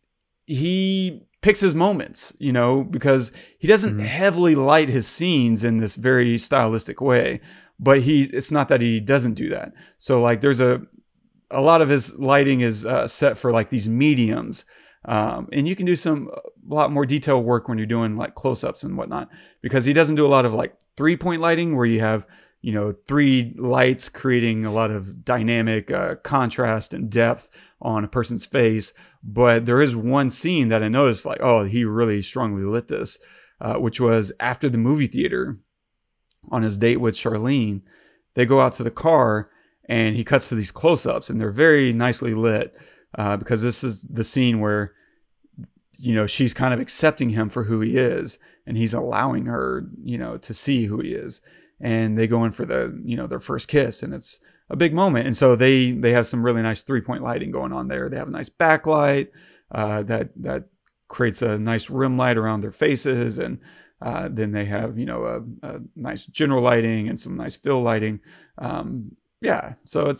he picks his moments, because he doesn't heavily light his scenes in this very stylistic way. But it's not that he doesn't do that. So like there's a lot of his lighting is set for like these mediums. And you can do a lot more detailed work when you're doing like close-ups and whatnot, because he doesn't do a lot of like 3-point lighting where you have, 3 lights creating a lot of dynamic contrast and depth on a person's face. But there is one scene that I noticed like, oh, he really strongly lit this, which was after the movie theater. On his date with Charlene, they go out to the car and he cuts to these close-ups and they're very nicely lit because this is the scene where, she's kind of accepting him for who he is and he's allowing her, to see who he is. And they go in for their first kiss and it's a big moment. And so they have some really nice 3-point lighting going on there. They have a nice backlight that creates a nice rim light around their faces, and then they have, a nice general lighting and some nice fill lighting. So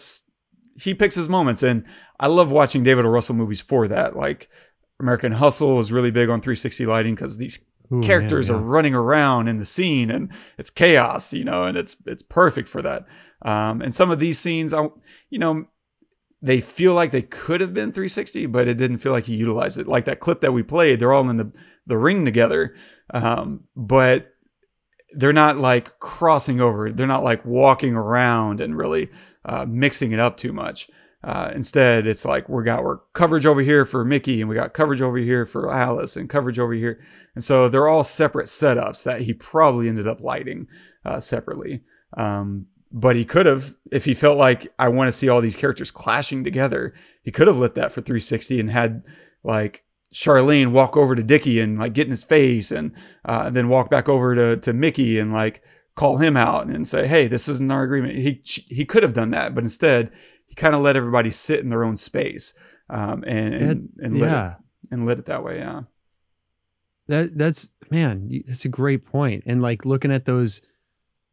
he picks his moments, and I love watching David O. Russell movies for that. Like American Hustle is really big on 360 lighting because these characters are running around in the scene and it's chaos, and it's perfect for that. And some of these scenes, they feel like they could have been 360, but it didn't feel like he utilized it. Like that clip that we played, they're all in the ring together. But they're not like crossing over. They're not like walking around and really mixing it up too much. Instead, it's like we're coverage over here for Mickey, and we got coverage over here for Alice, and coverage over here. And so they're all separate setups that he probably ended up lighting separately. But he could have, if he felt like I want to see all these characters clashing together, he could have lit that for 360 and had like Charlene walk over to Dicky and like get in his face, and then walk back over to Mickey and like call him out and say, hey, this isn't our agreement. He could have done that, but instead he kind of let everybody sit in their own space and lit it that way. Yeah. That's a great point. And like looking at those,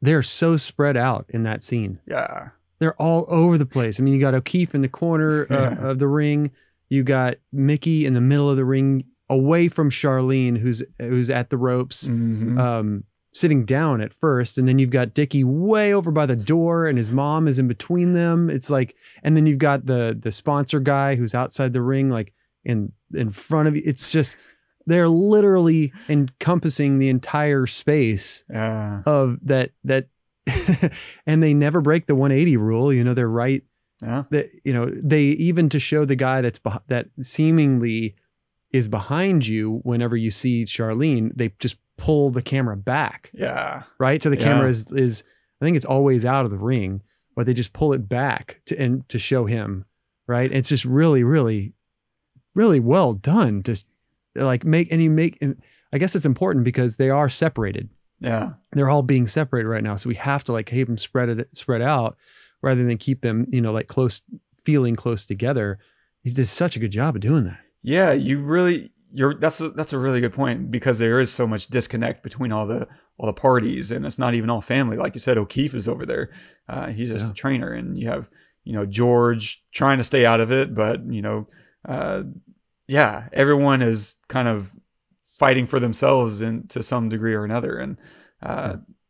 they're so spread out in that scene. Yeah. They're all over the place. I mean, you got O'Keefe in the corner of the ring. You got Mickey in the middle of the ring, away from Charlene, who's at the ropes, sitting down at first, and then you've got Dicky way over by the door, and his mom is in between them. It's like, and then you've got the sponsor guy who's outside the ring, like in front of you. It's just, they're literally encompassing the entire space of that, and they never break the 180 rule. They're right. Yeah. That, they even to show the guy that seemingly is behind you whenever you see Charlene, they just pull the camera back. Yeah. Right. So the camera is I think it's always out of the ring, but they just pull it back to show him. Right. It's just really, really, really well done. Just like I guess it's important because they are separated. Yeah. They're all being separated right now. So we have to like keep them spread out, rather than keep them, like feeling close together. He did such a good job of doing that. Yeah, that's a really good point, because there is so much disconnect between all the parties, and it's not even all family. Like you said, O'Keefe is over there. He's just a trainer, and you have, George trying to stay out of it, but yeah, everyone is kind of fighting for themselves to some degree or another. And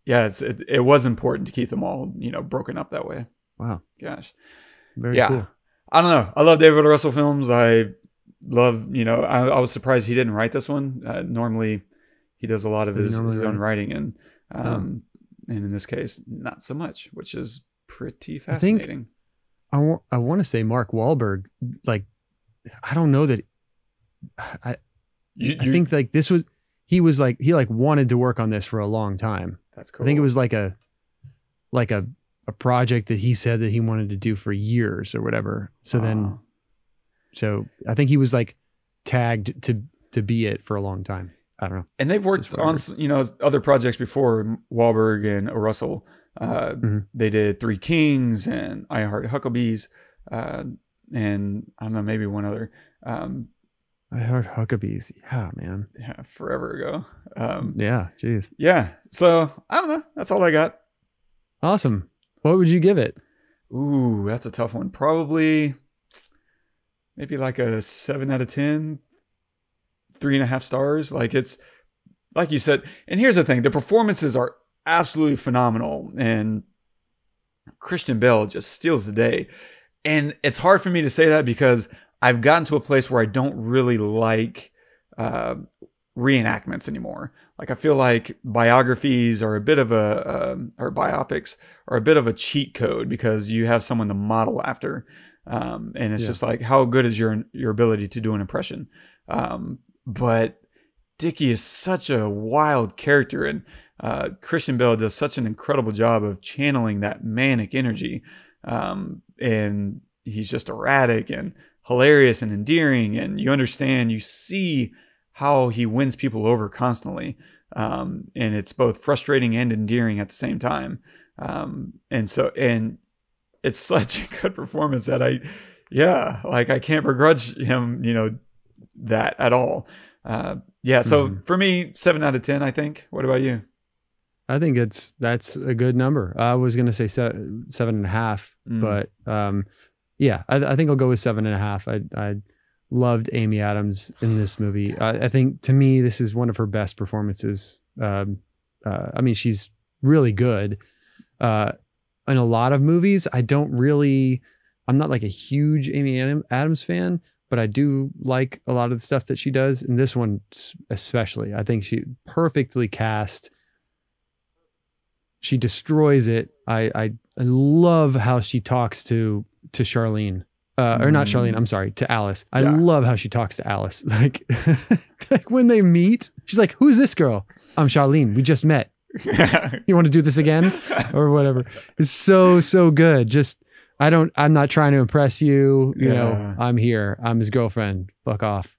yeah, it was important to keep them all, broken up that way. Wow. Gosh. Very Yeah. cool. I don't know. I love David Russell films. I love, I was surprised he didn't write this one. Normally he does a lot of his own writing, and in this case, not so much, which is pretty fascinating. I want to say Mark Wahlberg, like, I don't know that I think like he wanted to work on this for a long time. That's cool. I think it was like a project that he said that he wanted to do for years or whatever. So so I think he was like tagged to be it for a long time. I don't know. And they've worked on, other projects before, Wahlberg and Russell. They did Three Kings and I Heart Huckabees. And I don't know, maybe one other. I Heart Huckabees. Yeah, man. Yeah, forever ago. Yeah, geez. Yeah. So I don't know. That's all I got. Awesome. What would you give it? Ooh, that's a tough one. Probably maybe like a 7 out of 10, 3.5 stars. Like, it's like you said. And here's the thing. The performances are absolutely phenomenal. And Christian Bale just steals the day. And it's hard for me to say that because I've gotten to a place where I don't really like reenactments anymore. Like, I feel like biographies are a bit of or biopics are a bit of a cheat code because you have someone to model after. And it's just like, how good is your ability to do an impression? But Dicky is such a wild character, and Christian Bale does such an incredible job of channeling that manic energy. And he's just erratic and hilarious and endearing, and you see how he wins people over constantly. And it's both frustrating and endearing at the same time. And it's such a good performance that I can't begrudge him, that at all. So for me, 7 out of 10, I think. What about you? I think that's a good number. I was going to say 7.5, but I think I'll go with 7.5. I loved Amy Adams in this movie. I think, to me, this is one of her best performances. I mean, she's really good. In a lot of movies, I'm not like a huge Amy Adams fan, but I do like a lot of the stuff that she does. In this one especially, I think she perfectly cast. She destroys it. I love how she talks to Charlene, or not Charlene. I'm sorry, to Alice. I love how she talks to Alice. Like, like when they meet, she's like, "Who's this girl?" "I'm Charlene. We just met. You want to do this again?" Or whatever. It's so good. Just, I'm not trying to impress you. You know, I'm here. I'm his girlfriend. Fuck off.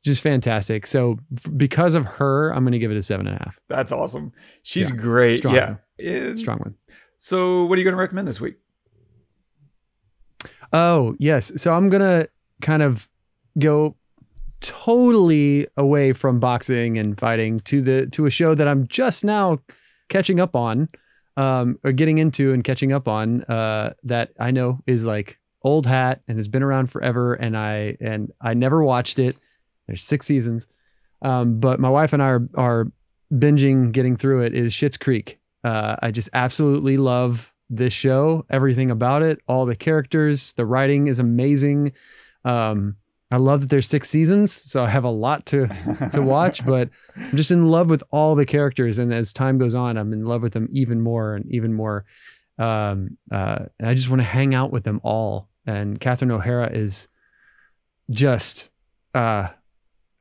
Just fantastic. So because of her, I'm going to give it a 7.5. That's awesome. She's great. Strong yeah. one. Strong one. So what are you going to recommend this week? Oh, yes. So I'm going to kind of go totally away from boxing and fighting to a show that I'm just now catching up on, or getting into and catching up on, that I know is like old hat and has been around forever. And I never watched it. There's 6 seasons. But my wife and I are binging, getting through it, is Schitt's Creek. I just absolutely love this show, everything about it, all the characters, the writing is amazing. I love that there's 6 seasons, so I have a lot to watch, but I'm just in love with all the characters. And as time goes on, I'm in love with them even more and even more. And I just want to hang out with them all. And Catherine O'Hara is just,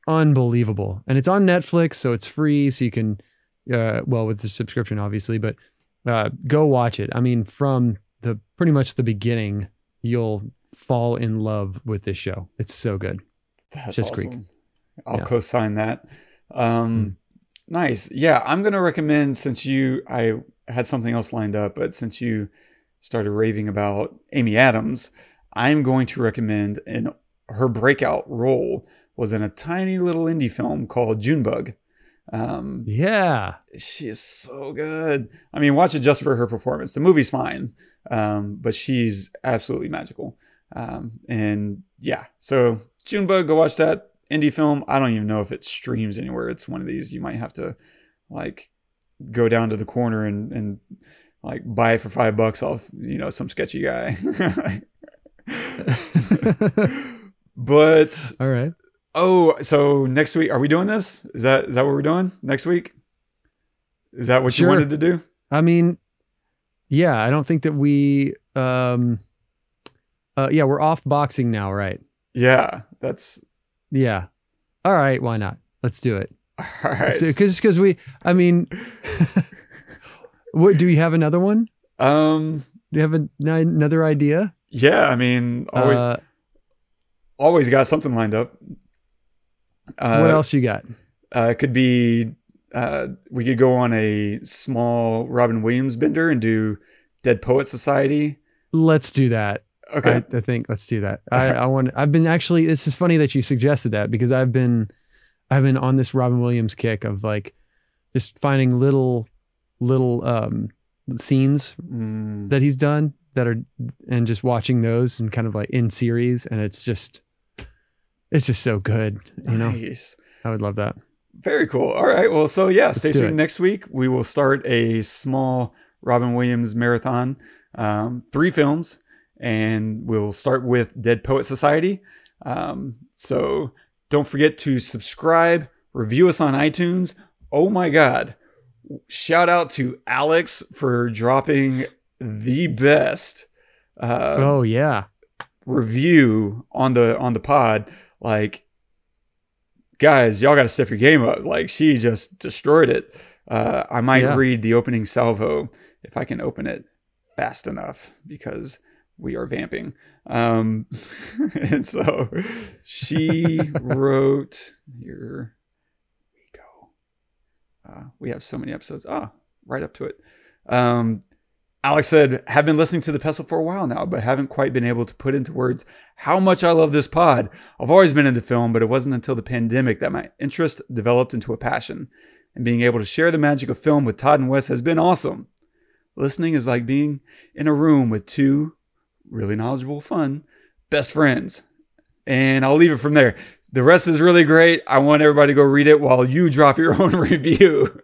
unbelievable. And it's on Netflix, so it's free, so you can with the subscription obviously, but go watch it. I mean, from pretty much the beginning, you'll fall in love with this show. It's so good. That's Schitt's awesome. Creek. I'll co-sign that. Nice. Yeah, I'm going to recommend, since I had something else lined up, but since you started raving about Amy Adams, I'm going to recommend, her breakout role was in a tiny little indie film called Junebug. She is so good. I mean, watch it just for her performance. The movie's fine, but she's absolutely magical. And yeah, so Junebug, go watch that indie film. I don't even know if it streams anywhere. It's one of these you might have to like go down to the corner and like buy it for $5 off, some sketchy guy. But all right. Oh, so next week, are we doing this? Is that what we're doing next week? Is that what you wanted to do? I mean, yeah, I don't think that we, we're off boxing now, right? Yeah, yeah. All right. Why not? Let's do it. All right. So, cause what, do you have another one? Do you have another idea? Yeah. I mean, always got something lined up. What else you got? It could be, we could go on a small Robin Williams bender and do Dead Poet Society. Let's do that. Okay. I think let's do that. I've been actually, this is funny that you suggested that because I've been on this Robin Williams kick of like just finding little scenes that he's done and just watching those and kind of like in series. And it's just so good. Nice. I would love that. Very cool. All right. Well, so yeah, stay do tuned. it. Next week, we will start a small Robin Williams marathon, 3 films, and we'll start with Dead Poet Society. So don't forget to subscribe, review us on iTunes. Oh my God. Shout out to Alex for dropping the best review on the pod. Like, guys, y'all got to step your game up. Like, she just destroyed it. I might read the opening salvo if I can open it fast enough because we are vamping. And so she wrote, here we go. We have so many episodes. Right up to it. Alex said, have been listening to the Pestle for a while now, but haven't quite been able to put into words how much I love this pod. I've always been into film, but it wasn't until the pandemic that my interest developed into a passion. And being able to share the magic of film with Todd and Wes has been awesome. Listening is like being in a room with 2 really knowledgeable, fun best friends. And I'll leave it from there. The rest is really great. I want everybody to go read it while you drop your own review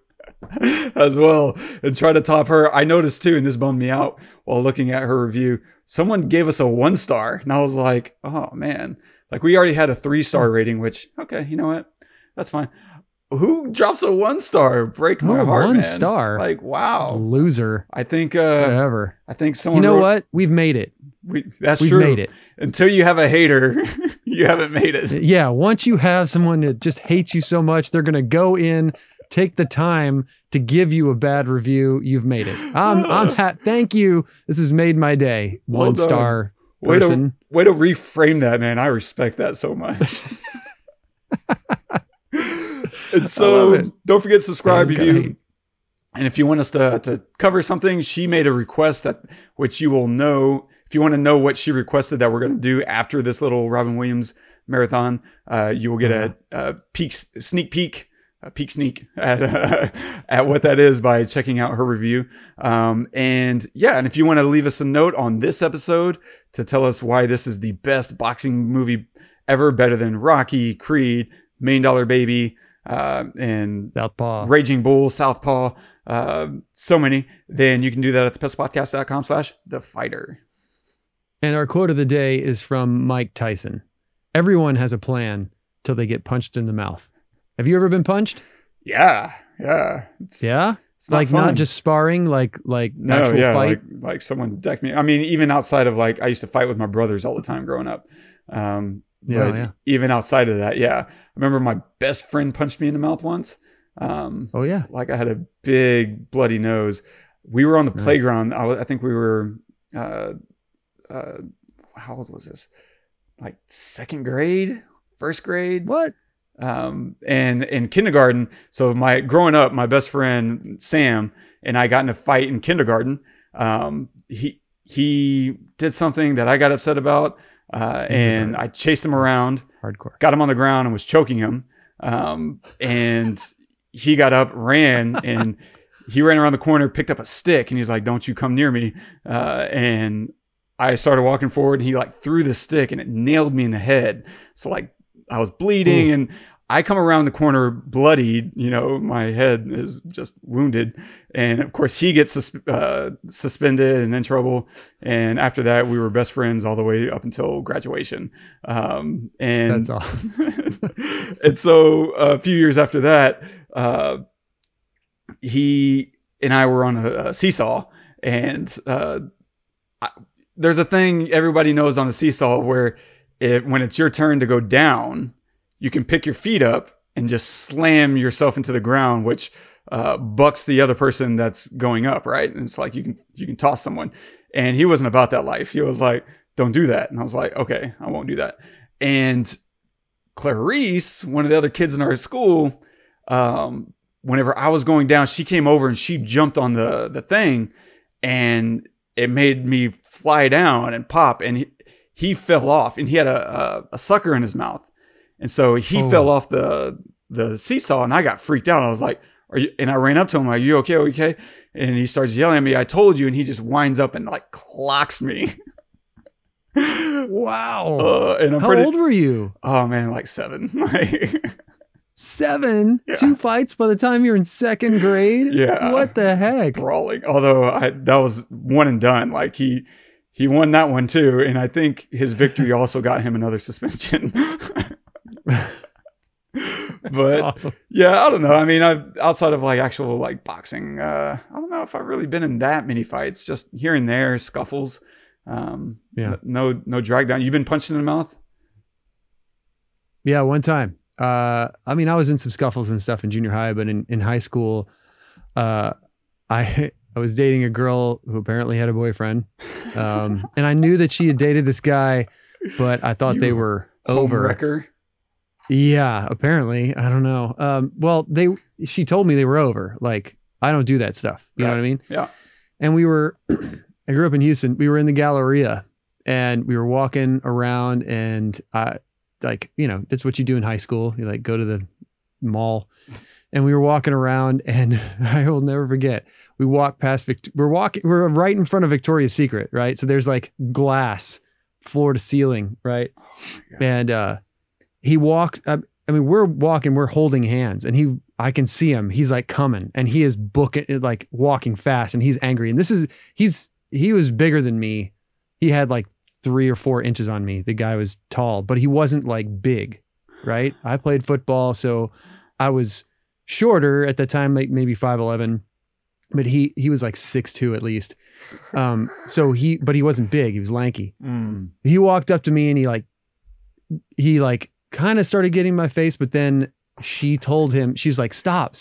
as well and try to top her. I noticed too, and this bummed me out while looking at her review, someone gave us a 1-star and I was like, oh man, like we already had a 3-star rating, which, okay, you know what? That's fine. Who drops a 1-star? Break my heart, 1 man. star. Like, wow. Loser. I think, whatever. I think someone, what? We've made it. That's We've true. made it. Until you have a hater, you haven't made it. Yeah. Once you have someone that just hates you so much, they're going to go in, take the time to give you a bad review. You've made it. Thank you. This has made my day. Well 1-star done. person. Way to reframe that, man. I respect that so much. And so don't forget to subscribe, review. And if you want us to cover something, she made a request which you will know. If you want to know what she requested that we're going to do after this little Robin Williams marathon, you will get a sneak peek at what that is by checking out her review. And if you want to leave us a note on this episode to tell us why this is the best boxing movie ever, better than Rocky, Creed, $1 Million Baby, and Southpaw, Raging Bull, Southpaw, so many, then you can do that at thepestlepodcast.com/thefighter. And our quote of the day is from Mike Tyson. Everyone has a plan till they get punched in the mouth. Have you ever been punched? Yeah. It's not like fun. Not just sparring, like actual fight. Like someone decked me. I mean, even outside of I used to fight with my brothers all the time growing up. Even outside of that, I remember my best friend punched me in the mouth once. Like I had a big bloody nose. We were on the playground. I think we were, how old was this? Like 2nd grade, 1st grade. What? And in kindergarten. So growing up, my best friend, Sam, and I got in a fight in kindergarten. He did something that I got upset about. And I chased him around, hardcore, got him on the ground and was choking him. And he got up, ran, and he ran around the corner, picked up a stick, and he's like, "Don't you come near me." And I started walking forward and he like threw the stick and it nailed me in the head. So like I was bleeding and I come around the corner bloodied, you know, my head is just wounded. And of course he gets suspended and in trouble. And after that, we were best friends all the way up until graduation. And That's awesome. and so a few years after that, he and I were on a seesaw, and there's a thing everybody knows on a seesaw where when it's your turn to go down, you can pick your feet up and just slam yourself into the ground, which bucks the other person that's going up, right? And it's like you can toss someone. And he wasn't about that life. He was like, don't do that. And I was like, okay, I won't do that. And Clarice, one of the other kids in our school, whenever I was going down, she came over and she jumped on the thing, and it made me fly down and pop. And he fell off, and he had a sucker in his mouth. And so he fell off the seesaw, and I got freaked out. I was like, and I ran up to him, like, you okay? Okay. And he starts yelling at me, I told you. And he just winds up and like clocks me. Wow. And How old were you? Oh man, like 7. 7? Yeah. 2 fights by the time you're in 2nd grade? Yeah. What the heck? Brawling. Although that was one and done. Like he won that one too. And I think his victory also got him another suspension. But awesome. Yeah, I don't know. I mean, outside of like actual like boxing, I don't know if I've really been in that many fights. Just here and there, scuffles. Yeah. No drag down. You've been punched in the mouth? Yeah, one time. I mean, I was in some scuffles and stuff in junior high, but in high school, I was dating a girl who apparently had a boyfriend, and I knew that she had dated this guy, but I thought they were over. Wrecker? Yeah, apparently. I don't know. Well, she told me they were over. Like, I don't do that stuff. You know what I mean? Yeah. And I grew up in Houston. We were in the Galleria, and we were walking around, and like, you know, that's what you do in high school. You like go to the mall, and we were walking around, and I will never forget. We walked past, we're right in front of Victoria's Secret, right? So there's like glass floor to ceiling, right? Oh and he walks, I mean, we're walking, we're holding hands, and I can see him. He's like coming, and he is like walking fast, and he's angry. And he was bigger than me. He had like 3 or 4 inches on me. The guy was tall, but he wasn't like big, right? I played football, so I was shorter at the time, like maybe 5'11", but he was like 6'2" at least. But he wasn't big. He was lanky. He walked up to me, and he kind of started getting in my face, but then she told him, she's like, stop.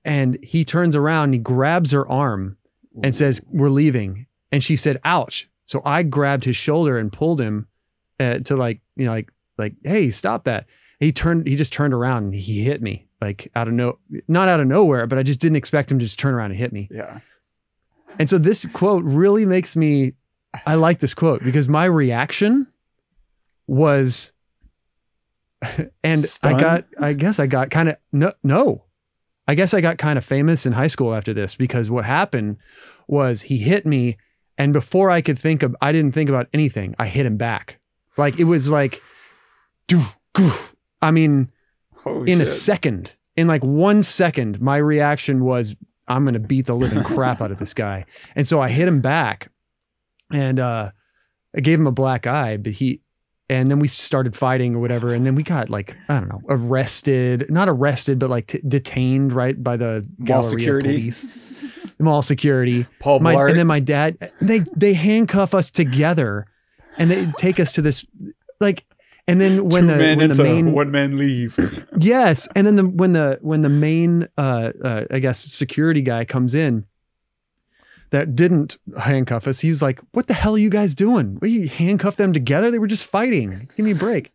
And he turns around and he grabs her arm and says, we're leaving. And she said, ouch. So I grabbed his shoulder and pulled him to like, you know, like, hey, stop that. And he just turned around and he hit me like not out of nowhere, but I just didn't expect him to just turn around and hit me. Yeah. And so this quote really makes me, I like this quote because my reaction was, and Stunned? I guess I got kind of famous in high school after this, because what happened was he hit me, and before I didn't think about anything. I hit him back. Like it was like, I mean, in a second, in like 1 second, my reaction was, I'm going to beat the living crap out of this guy. And so I hit him back, and I gave him a black eye, and then we started fighting or whatever. And then we got like, I don't know, not arrested, but like detained, right, by the Mall Galleria security. police, mall security. Paul Blart. And then my dad, they handcuff us together, and they take us to this, like, and then when the main one man leave. Yes. And then when the main, I guess, security guy comes in that didn't handcuff us, he's like, what the hell are you guys doing? What, you handcuff them together? They were just fighting. Give me a break.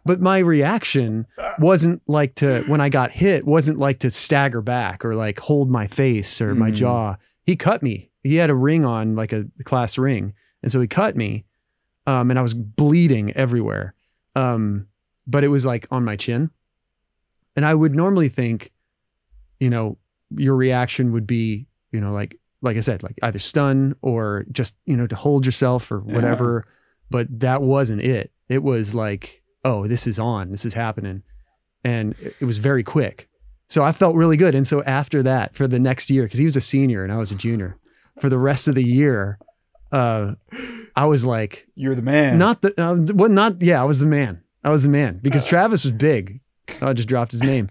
But my reaction wasn't like when I got hit, wasn't like to stagger back or like hold my face or my jaw. He cut me. He had a ring on, like a class ring. And so he cut me. And I was bleeding everywhere. But it was like on my chin. And I would normally think, you know, your reaction would be, you know, like, like I said, like either stun or just, to hold yourself or whatever. Yeah. But that wasn't it. It was like, oh, this is on, this is happening. And it was very quick. So I felt really good. And so after that, for the next year, because he was a senior and I was a junior, for the rest of the year, I was like, "You're the man." I was the man. I was the man because Travis was big. I just dropped his name.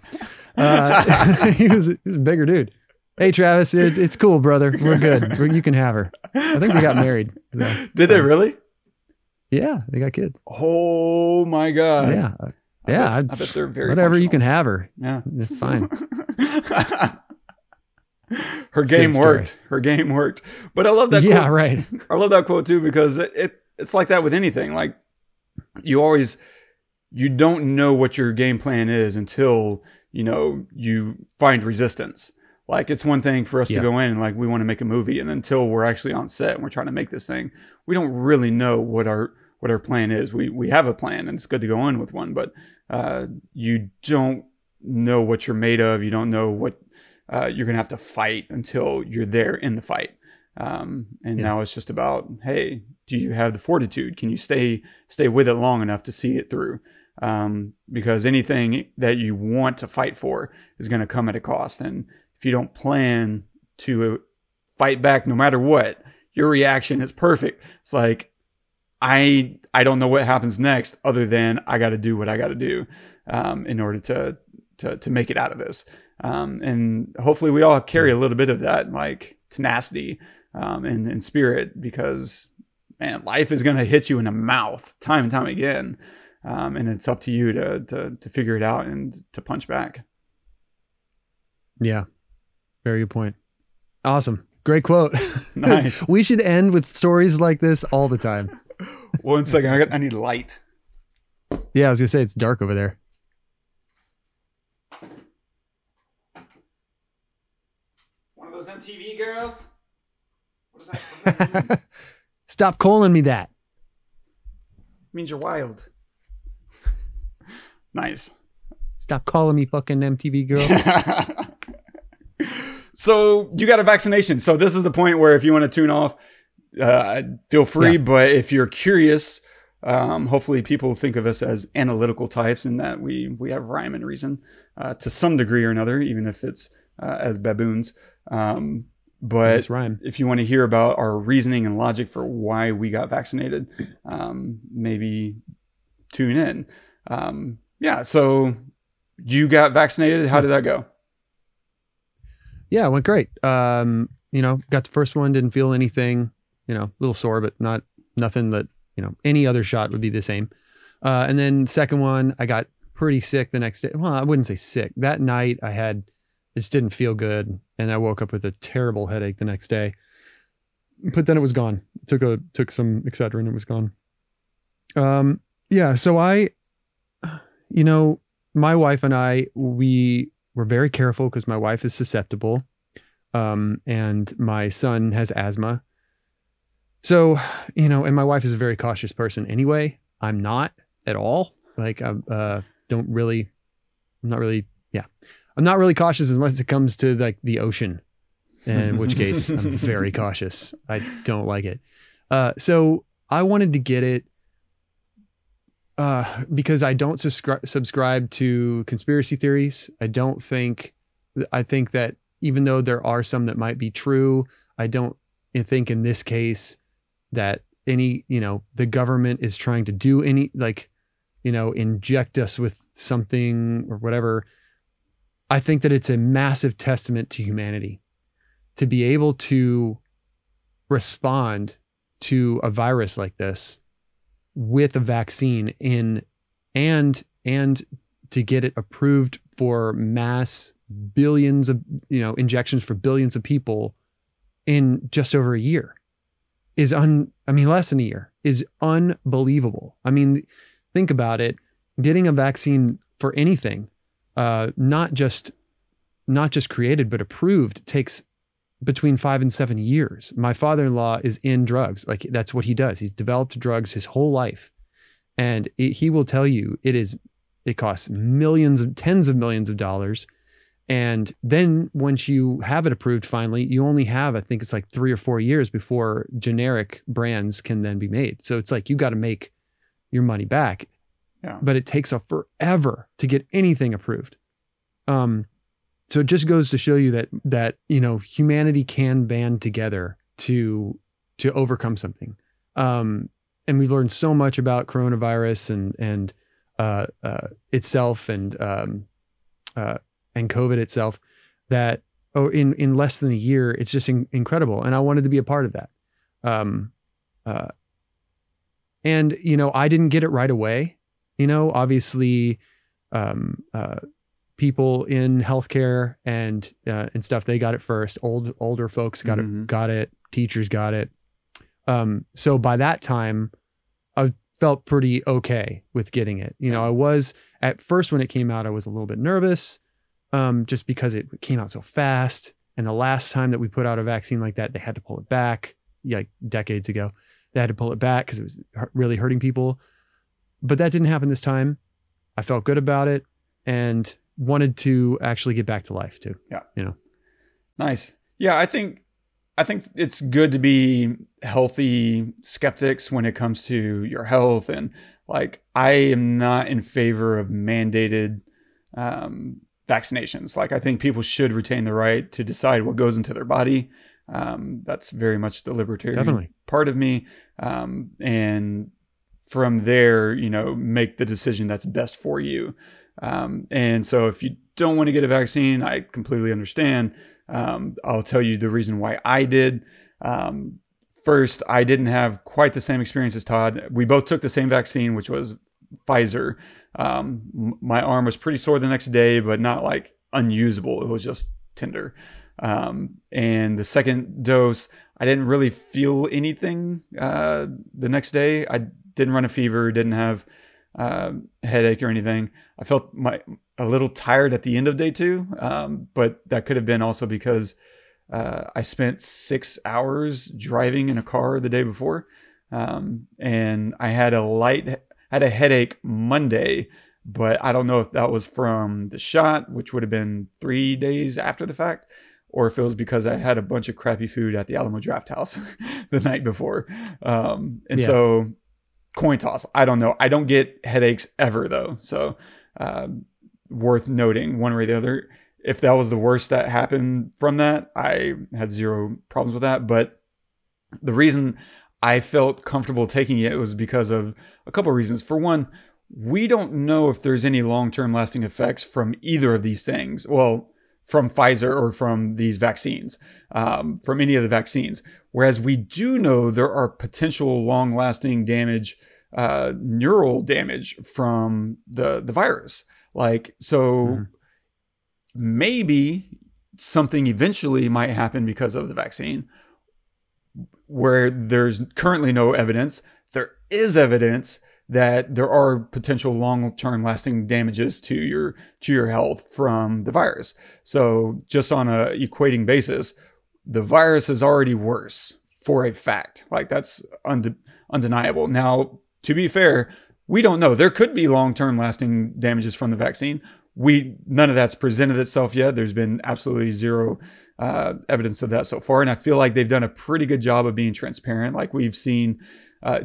He was a bigger dude. Hey, Travis, it's cool, brother. We're good. You can have her. I think they got married. So. Did they really? Yeah, they got kids. Oh my God. Yeah. Yeah, I bet they're very whatever. functional. You can have her. Yeah, it's fine. Her game worked. Her game worked. But I love that. Yeah, quote. Right. I love that quote too because it's like that with anything. Like you don't know what your game plan is until you find resistance. Like it's one thing for us to go in and like we want to make a movie, and until we're actually on set and we're trying to make this thing, we don't really know what our plan is. We have a plan and it's good to go in with one, but you don't know what you're made of. You don't know what you're going to have to fight until you're there in the fight. Now it's just about, hey, do you have the fortitude? Can you stay with it long enough to see it through? Because anything that you want to fight for is going to come at a cost. And if you don't plan to fight back no matter what, your reaction is perfect. It's like, I don't know what happens next other than I got to do what I got to do in order to make it out of this. And hopefully we all carry a little bit of that like tenacity and spirit, because man, life is going to hit you in the mouth time and time again. And it's up to you to figure it out and to punch back. Yeah. Very good point. Awesome. Great quote. Nice. We should end with stories like this all the time. 1 second. I need light. Yeah, I was gonna say it's dark over there. One of those MTV girls. What does that mean? Stop calling me that. Means you're wild. Nice. Stop calling me fucking MTV girl. So you got a vaccination. So this is the point where if you want to tune off, feel free. Yeah. But if you're curious, hopefully people think of us as analytical types, and that we have rhyme and reason to some degree or another, even if it's as baboons. But if you want to hear about our reasoning and logic for why we got vaccinated, maybe tune in. Yeah. So you got vaccinated. How did that go? Yeah, it went great. Got the first one, didn't feel anything, a little sore, but nothing that, any other shot would be the same. And then second one, I got pretty sick the next day. Well, I wouldn't say sick. That night I just didn't feel good. And I woke up with a terrible headache the next day, but then it was gone. Took some Excedrin, it was gone. Yeah. So my wife and I, we were very careful because my wife is susceptible. And my son has asthma. So, and my wife is a very cautious person anyway. I'm not at all. Like, I'm not really cautious unless it comes to like the ocean, in which case I'm very cautious. I don't like it. So I wanted to get it because I don't subscribe to conspiracy theories. I think that even though there are some that might be true, I don't think in this case that the government is trying to do inject us with something or whatever. I think that it's a massive testament to humanity to be able to respond to a virus like this with a vaccine and to get it approved for mass billions of, injections for billions of people in just over a year less than a year is unbelievable. I mean, think about it. Getting a vaccine for anything, not just created, but approved takes between 5 and 7 years. My father-in-law is in drugs. Like that's what he does. He's developed drugs his whole life. And he will tell you it costs tens of millions of dollars. And then once you have it approved, finally, you only have, I think it's like 3 or 4 years before generic brands can then be made. So it's like, you got to make your money back. Yeah. But it takes a forever to get anything approved. So it just goes to show you that, you know, humanity can band together to overcome something. And we've learned so much about coronavirus and itself and COVID itself that in less than a year, it's just incredible. And I wanted to be a part of that. And, you know, I didn't get it right away. You know, obviously, people in healthcare and stuff, they got it first. Older folks got it. Teachers got it. So by that time, I felt pretty okay with getting it. You know, I was at first when it came out, I was a little bit nervous, just because it came out so fast. And the last time that we put out a vaccine like that, they had to pull it back, like decades ago. They had to pull it back because it was really hurting people. But that didn't happen this time. I felt good about it and wanted to actually get back to life too. Yeah. You know. Nice. Yeah, I think it's good to be healthy skeptics when it comes to your health. And like, I am not in favor of mandated vaccinations. Like, I think people should retain the right to decide what goes into their body. That's very much the libertarian part of me. And from there, you know, make the decision that's best for you. And so if you don't want to get a vaccine, I completely understand. I'll tell you the reason why I did. First, I didn't have quite the same experience as Todd. We both took the same vaccine, which was Pfizer. My arm was pretty sore the next day, but not like unusable. It was just tender. And the second dose, I didn't really feel anything the next day. I didn't run a fever, didn't have headache or anything. I felt a little tired at the end of day 2, but that could have been also because I spent 6 hours driving in a car the day before, and I had a headache Monday, but I don't know if that was from the shot, which would have been 3 days after the fact, or if it was because I had a bunch of crappy food at the Alamo Draft House the night before. So coin toss. I don't know. I don't get headaches ever though. So worth noting one way or the other. If that was the worst that happened from that, I had zero problems with that. But the reason I felt comfortable taking it was because of a couple of reasons. For one, we don't know if there's any long-term lasting effects from either of these things. Well, from Pfizer or from these vaccines, from any of the vaccines. Whereas we do know there are potential long-lasting damage, neural damage from the virus. Like, so maybe something eventually might happen because of the vaccine where there's currently no evidence. There is evidence that there are potential long-term lasting damages to your health from the virus. So just on a equating basis, the virus is already worse for a fact. Like, that's undeniable. Now, to be fair, we don't know. There could be long-term lasting damages from the vaccine. None of that's presented itself yet. There's been absolutely zero evidence of that so far. And I feel like they've done a pretty good job of being transparent. Like, we've seen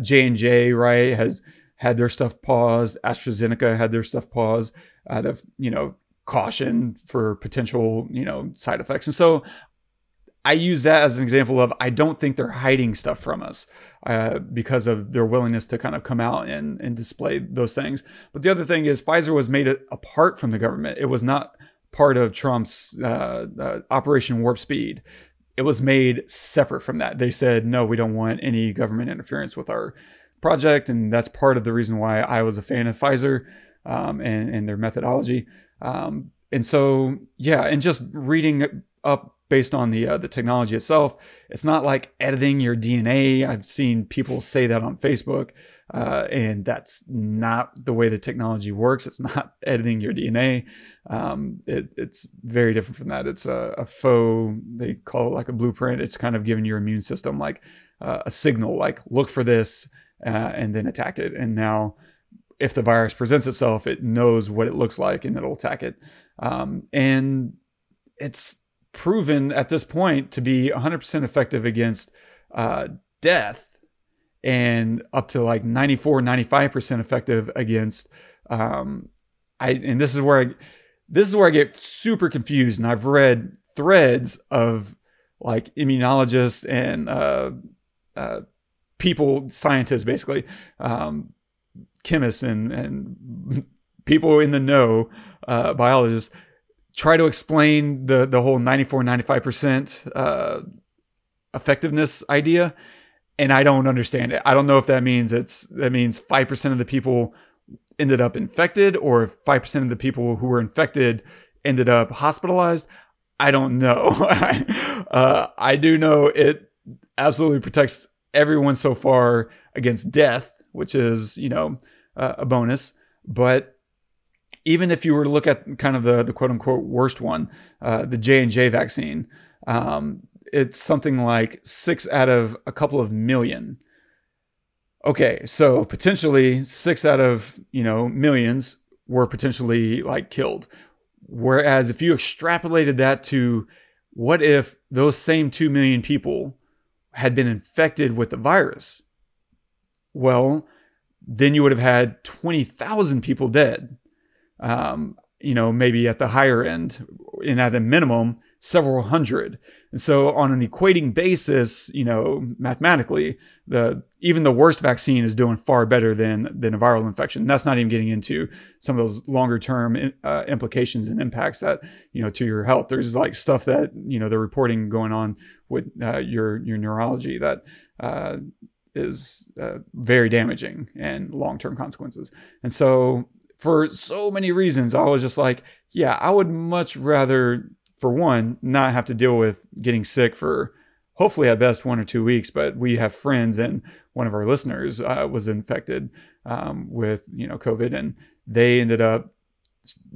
J&J, right, has had their stuff paused. AstraZeneca had their stuff paused out of, caution for potential, side effects. And so I use that as an example of, I don't think they're hiding stuff from us because of their willingness to kind of come out and display those things. But the other thing is, Pfizer was made apart from the government. It was not part of Trump's Operation Warp Speed. It was made separate from that. They said, no, we don't want any government interference with our project. And that's part of the reason why I was a fan of Pfizer and their methodology. And so, yeah, and just reading up based on the technology itself, it's not like editing your DNA. I've seen people say that on Facebook, and that's not the way the technology works. It's not editing your DNA. It's very different from that. It's a faux, they call it like a blueprint. It's kind of giving your immune system like a signal, like look for this and then attack it. And now if the virus presents itself, it knows what it looks like and it'll attack it. And it's proven at this point to be 100% effective against death, and up to like 94-95% effective against and this is where I get super confused, and I've read threads of like immunologists and people, scientists, basically, chemists and people in the know, biologists, try to explain the whole 94-95% effectiveness idea, and I don't understand it. I don't know if that means that means 5% of the people ended up infected, or if 5% of the people who were infected ended up hospitalized. I don't know. I do know it absolutely protects everyone so far against death, which is, a bonus. But even if you were to look at kind of the quote unquote worst one, the J&J vaccine, it's something like 6 out of a couple of million. Okay, so potentially 6 out of, millions were potentially like killed. Whereas if you extrapolated that to what if those same 2 million people had been infected with the virus? Well, then you would have had 20,000 people dead. Maybe at the higher end, and at the minimum, several hundred. And so on an equating basis, mathematically, even the worst vaccine is doing far better than a viral infection. And that's not even getting into some of those longer term implications and impacts that, to your health. There's like stuff that, they're reporting going on with your neurology that is very damaging and long-term consequences. And so for so many reasons, I was just like, yeah, I would much rather, for one, not have to deal with getting sick for hopefully at best 1 or 2 weeks. But we have friends, and one of our listeners was infected with COVID, and they ended up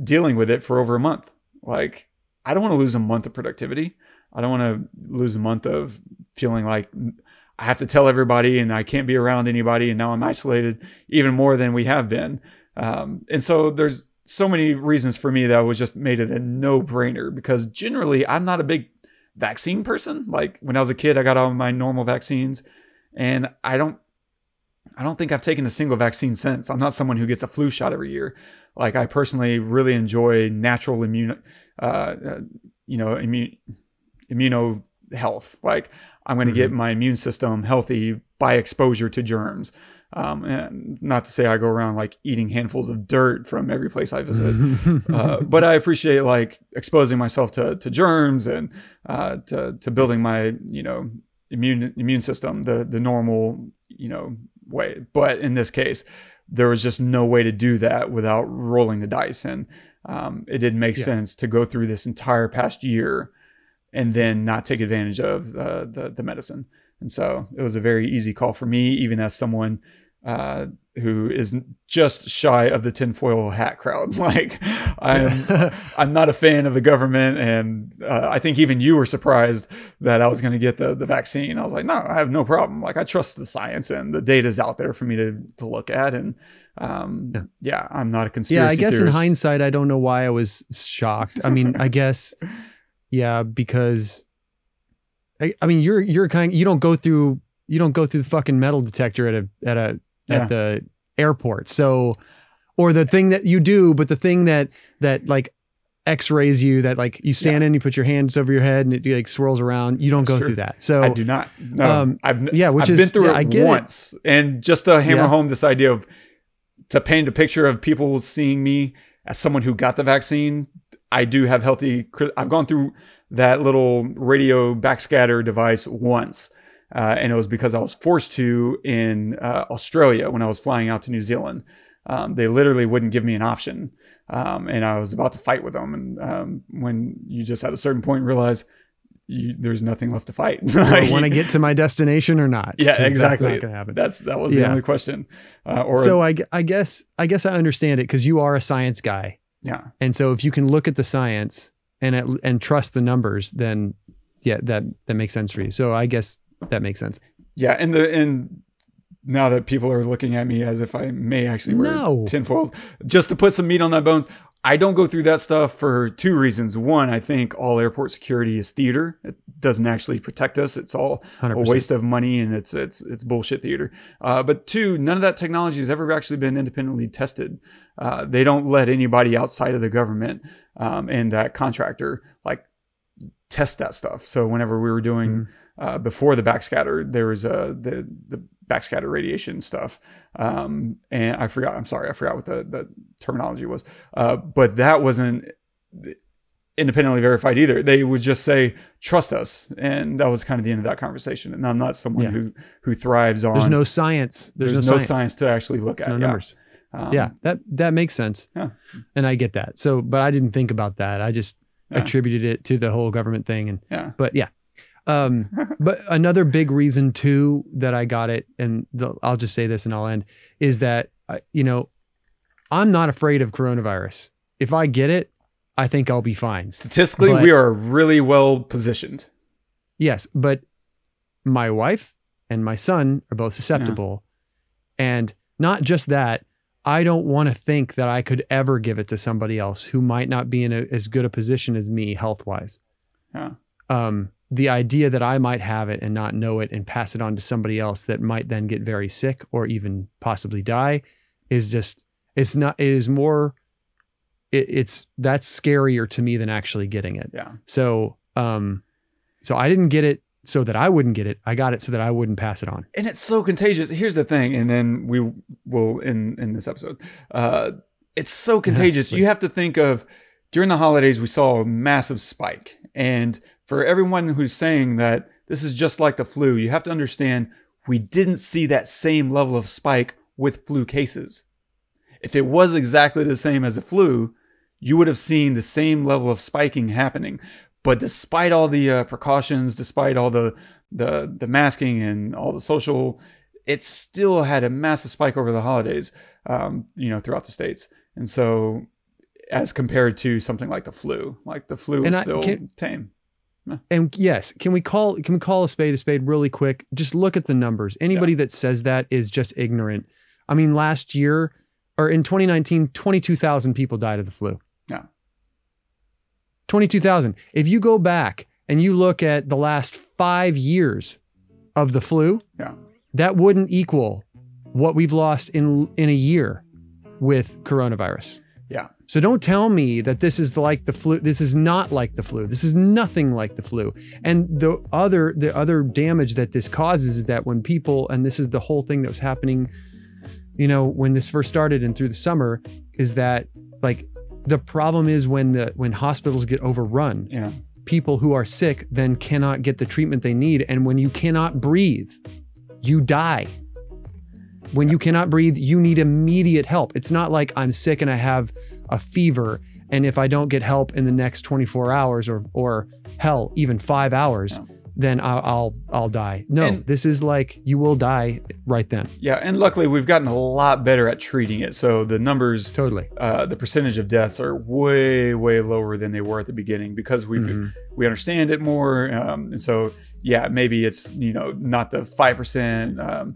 dealing with it for over a month. Like, I don't want to lose a month of productivity. I don't want to lose a month of feeling like I have to tell everybody and I can't be around anybody, and now I'm isolated even more than we have been. And so there's so many reasons for me that was just made it a no-brainer, because generally I'm not a big vaccine person. Like when I was a kid, I got all my normal vaccines, and I don't think I've taken a single vaccine since. I'm not someone who gets a flu shot every year. Like, I personally really enjoy natural immuno health. Like, I'm going to get my immune system healthy by exposure to germs. And not to say I go around like eating handfuls of dirt from every place I visit, but I appreciate like exposing myself to germs and to building my immune system the normal way. But in this case, there was just no way to do that without rolling the dice, and it didn't make sense to go through this entire past year and then not take advantage of the medicine. And so it was a very easy call for me, even as someone who is just shy of the tinfoil hat crowd. Like, I'm not a fan of the government, and I think even you were surprised that I was going to get the vaccine. I was like, no, I have no problem. Like, I trust the science, and the data's out there for me to look at. And I'm not a conspiracy theorist. Yeah, I guess in hindsight, I don't know why I was shocked. I mean, I guess, because I mean, you're kind of, you don't go through the fucking metal detector at the airport. So, or the thing that you do, but the thing that like x-rays you, that like you stand in, you put your hands over your head and it like swirls around. You don't go through that. So I do not. No, I've been through it once. And just to hammer home this idea of, to paint a picture of people seeing me as someone who got the vaccine, I do have I've gone through that little radio backscatter device once. And it was because I was forced to in Australia when I was flying out to New Zealand. They literally wouldn't give me an option. And I was about to fight with them. And when you just at a certain point realize there's nothing left to fight. Do I want to get to my destination or not? Yeah, exactly. That's not gonna happen. That was the only question. So I guess I understand it, because you are a science guy. Yeah. And so if you can look at the science and trust the numbers, then that makes sense for you. So I guess that makes sense. Yeah, and now that people are looking at me as if I may actually wear tinfoils, just to put some meat on my bones, I don't go through that stuff for two reasons. One, I think all airport security is theater. It doesn't actually protect us. It's all 100%. a waste of money, and it's bullshit theater. But two, none of that technology has ever actually been independently tested. They don't let anybody outside of the government and that contractor like test that stuff. So whenever we were doing before the backscatter, there was the backscatter radiation stuff. And I forgot what the terminology was. But that wasn't independently verified either. They would just say, trust us. And that was kind of the end of that conversation. And I'm not someone who thrives on. There's no science. There's no science to actually look at. No numbers. That makes sense. Yeah. And I get that. So, but I didn't think about that. I just attributed it to the whole government thing. But but another big reason too that I got it, and I'll just say this and I'll end, is that, I'm not afraid of coronavirus. If I get it, I think I'll be fine. Statistically, we are really well positioned. Yes, but my wife and my son are both susceptible. And not just that, I don't want to think that I could ever give it to somebody else who might not be in as good a position as me health-wise. The idea that I might have it and not know it and pass it on to somebody else that might then get very sick or even possibly die is just, that's scarier to me than actually getting it. So I didn't get it so that I wouldn't get it. I got it so that I wouldn't pass it on. And it's so contagious. Here's the thing. And then we will in this episode, it's so contagious. You have to think of, during the holidays, we saw a massive spike. And for everyone who's saying that this is just like the flu, you have to understand we didn't see that same level of spike with flu cases. If it was exactly the same as a flu, you would have seen the same level of spiking happening. But despite all the precautions, despite all the masking and all the social, it still had a massive spike over the holidays, throughout the states. And so, as compared to something like the flu is still tame. And yes, can we call a spade really quick? Just look at the numbers. Anybody that says that is just ignorant. I mean, last year or in 2019, 22,000 people died of the flu. 22,000. If you go back and you look at the last 5 years of the flu, that wouldn't equal what we've lost in a year with coronavirus. So don't tell me that this is like the flu. This is not like the flu. This is nothing like the flu. And the other damage that this causes is that when people, and this is the whole thing that was happening, when this first started and through the summer, is that like the problem is when hospitals get overrun, people who are sick then cannot get the treatment they need. And when you cannot breathe, you die. When you cannot breathe, you need immediate help. It's not like I'm sick and I have a fever, and if I don't get help in the next 24 hours or hell, even 5 hours, then I'll die. No, this is like you will die right then. And luckily we've gotten a lot better at treating it. So the numbers, the percentage of deaths are way, way lower than they were at the beginning because we understand it more. And so maybe it's not the 5%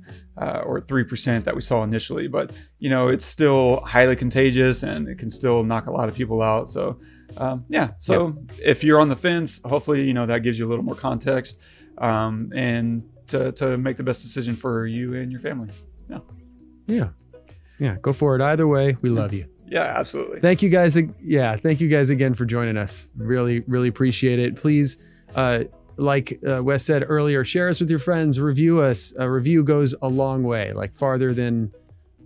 or 3% that we saw initially, but it's still highly contagious and it can still knock a lot of people out. So if you're on the fence, hopefully that gives you a little more context and to make the best decision for you and your family. Go for it. Either way, we love you. Absolutely. Thank you guys. Thank you guys again for joining us. Really, really appreciate it. Please, like Wes said earlier, share us with your friends, review us. A review goes a long way, like farther than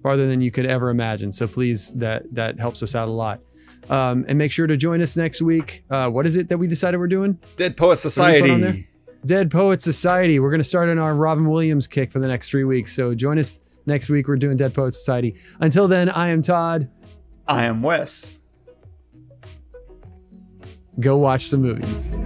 you could ever imagine. So please, that helps us out a lot. And make sure to join us next week. What is it that we decided we're doing? Dead Poet Society. Dead Poet Society. We're going to start on our Robin Williams kick for the next 3 weeks. So join us next week. We're doing Dead Poet Society. Until then, I am Todd. I am Wes. Go watch some movies.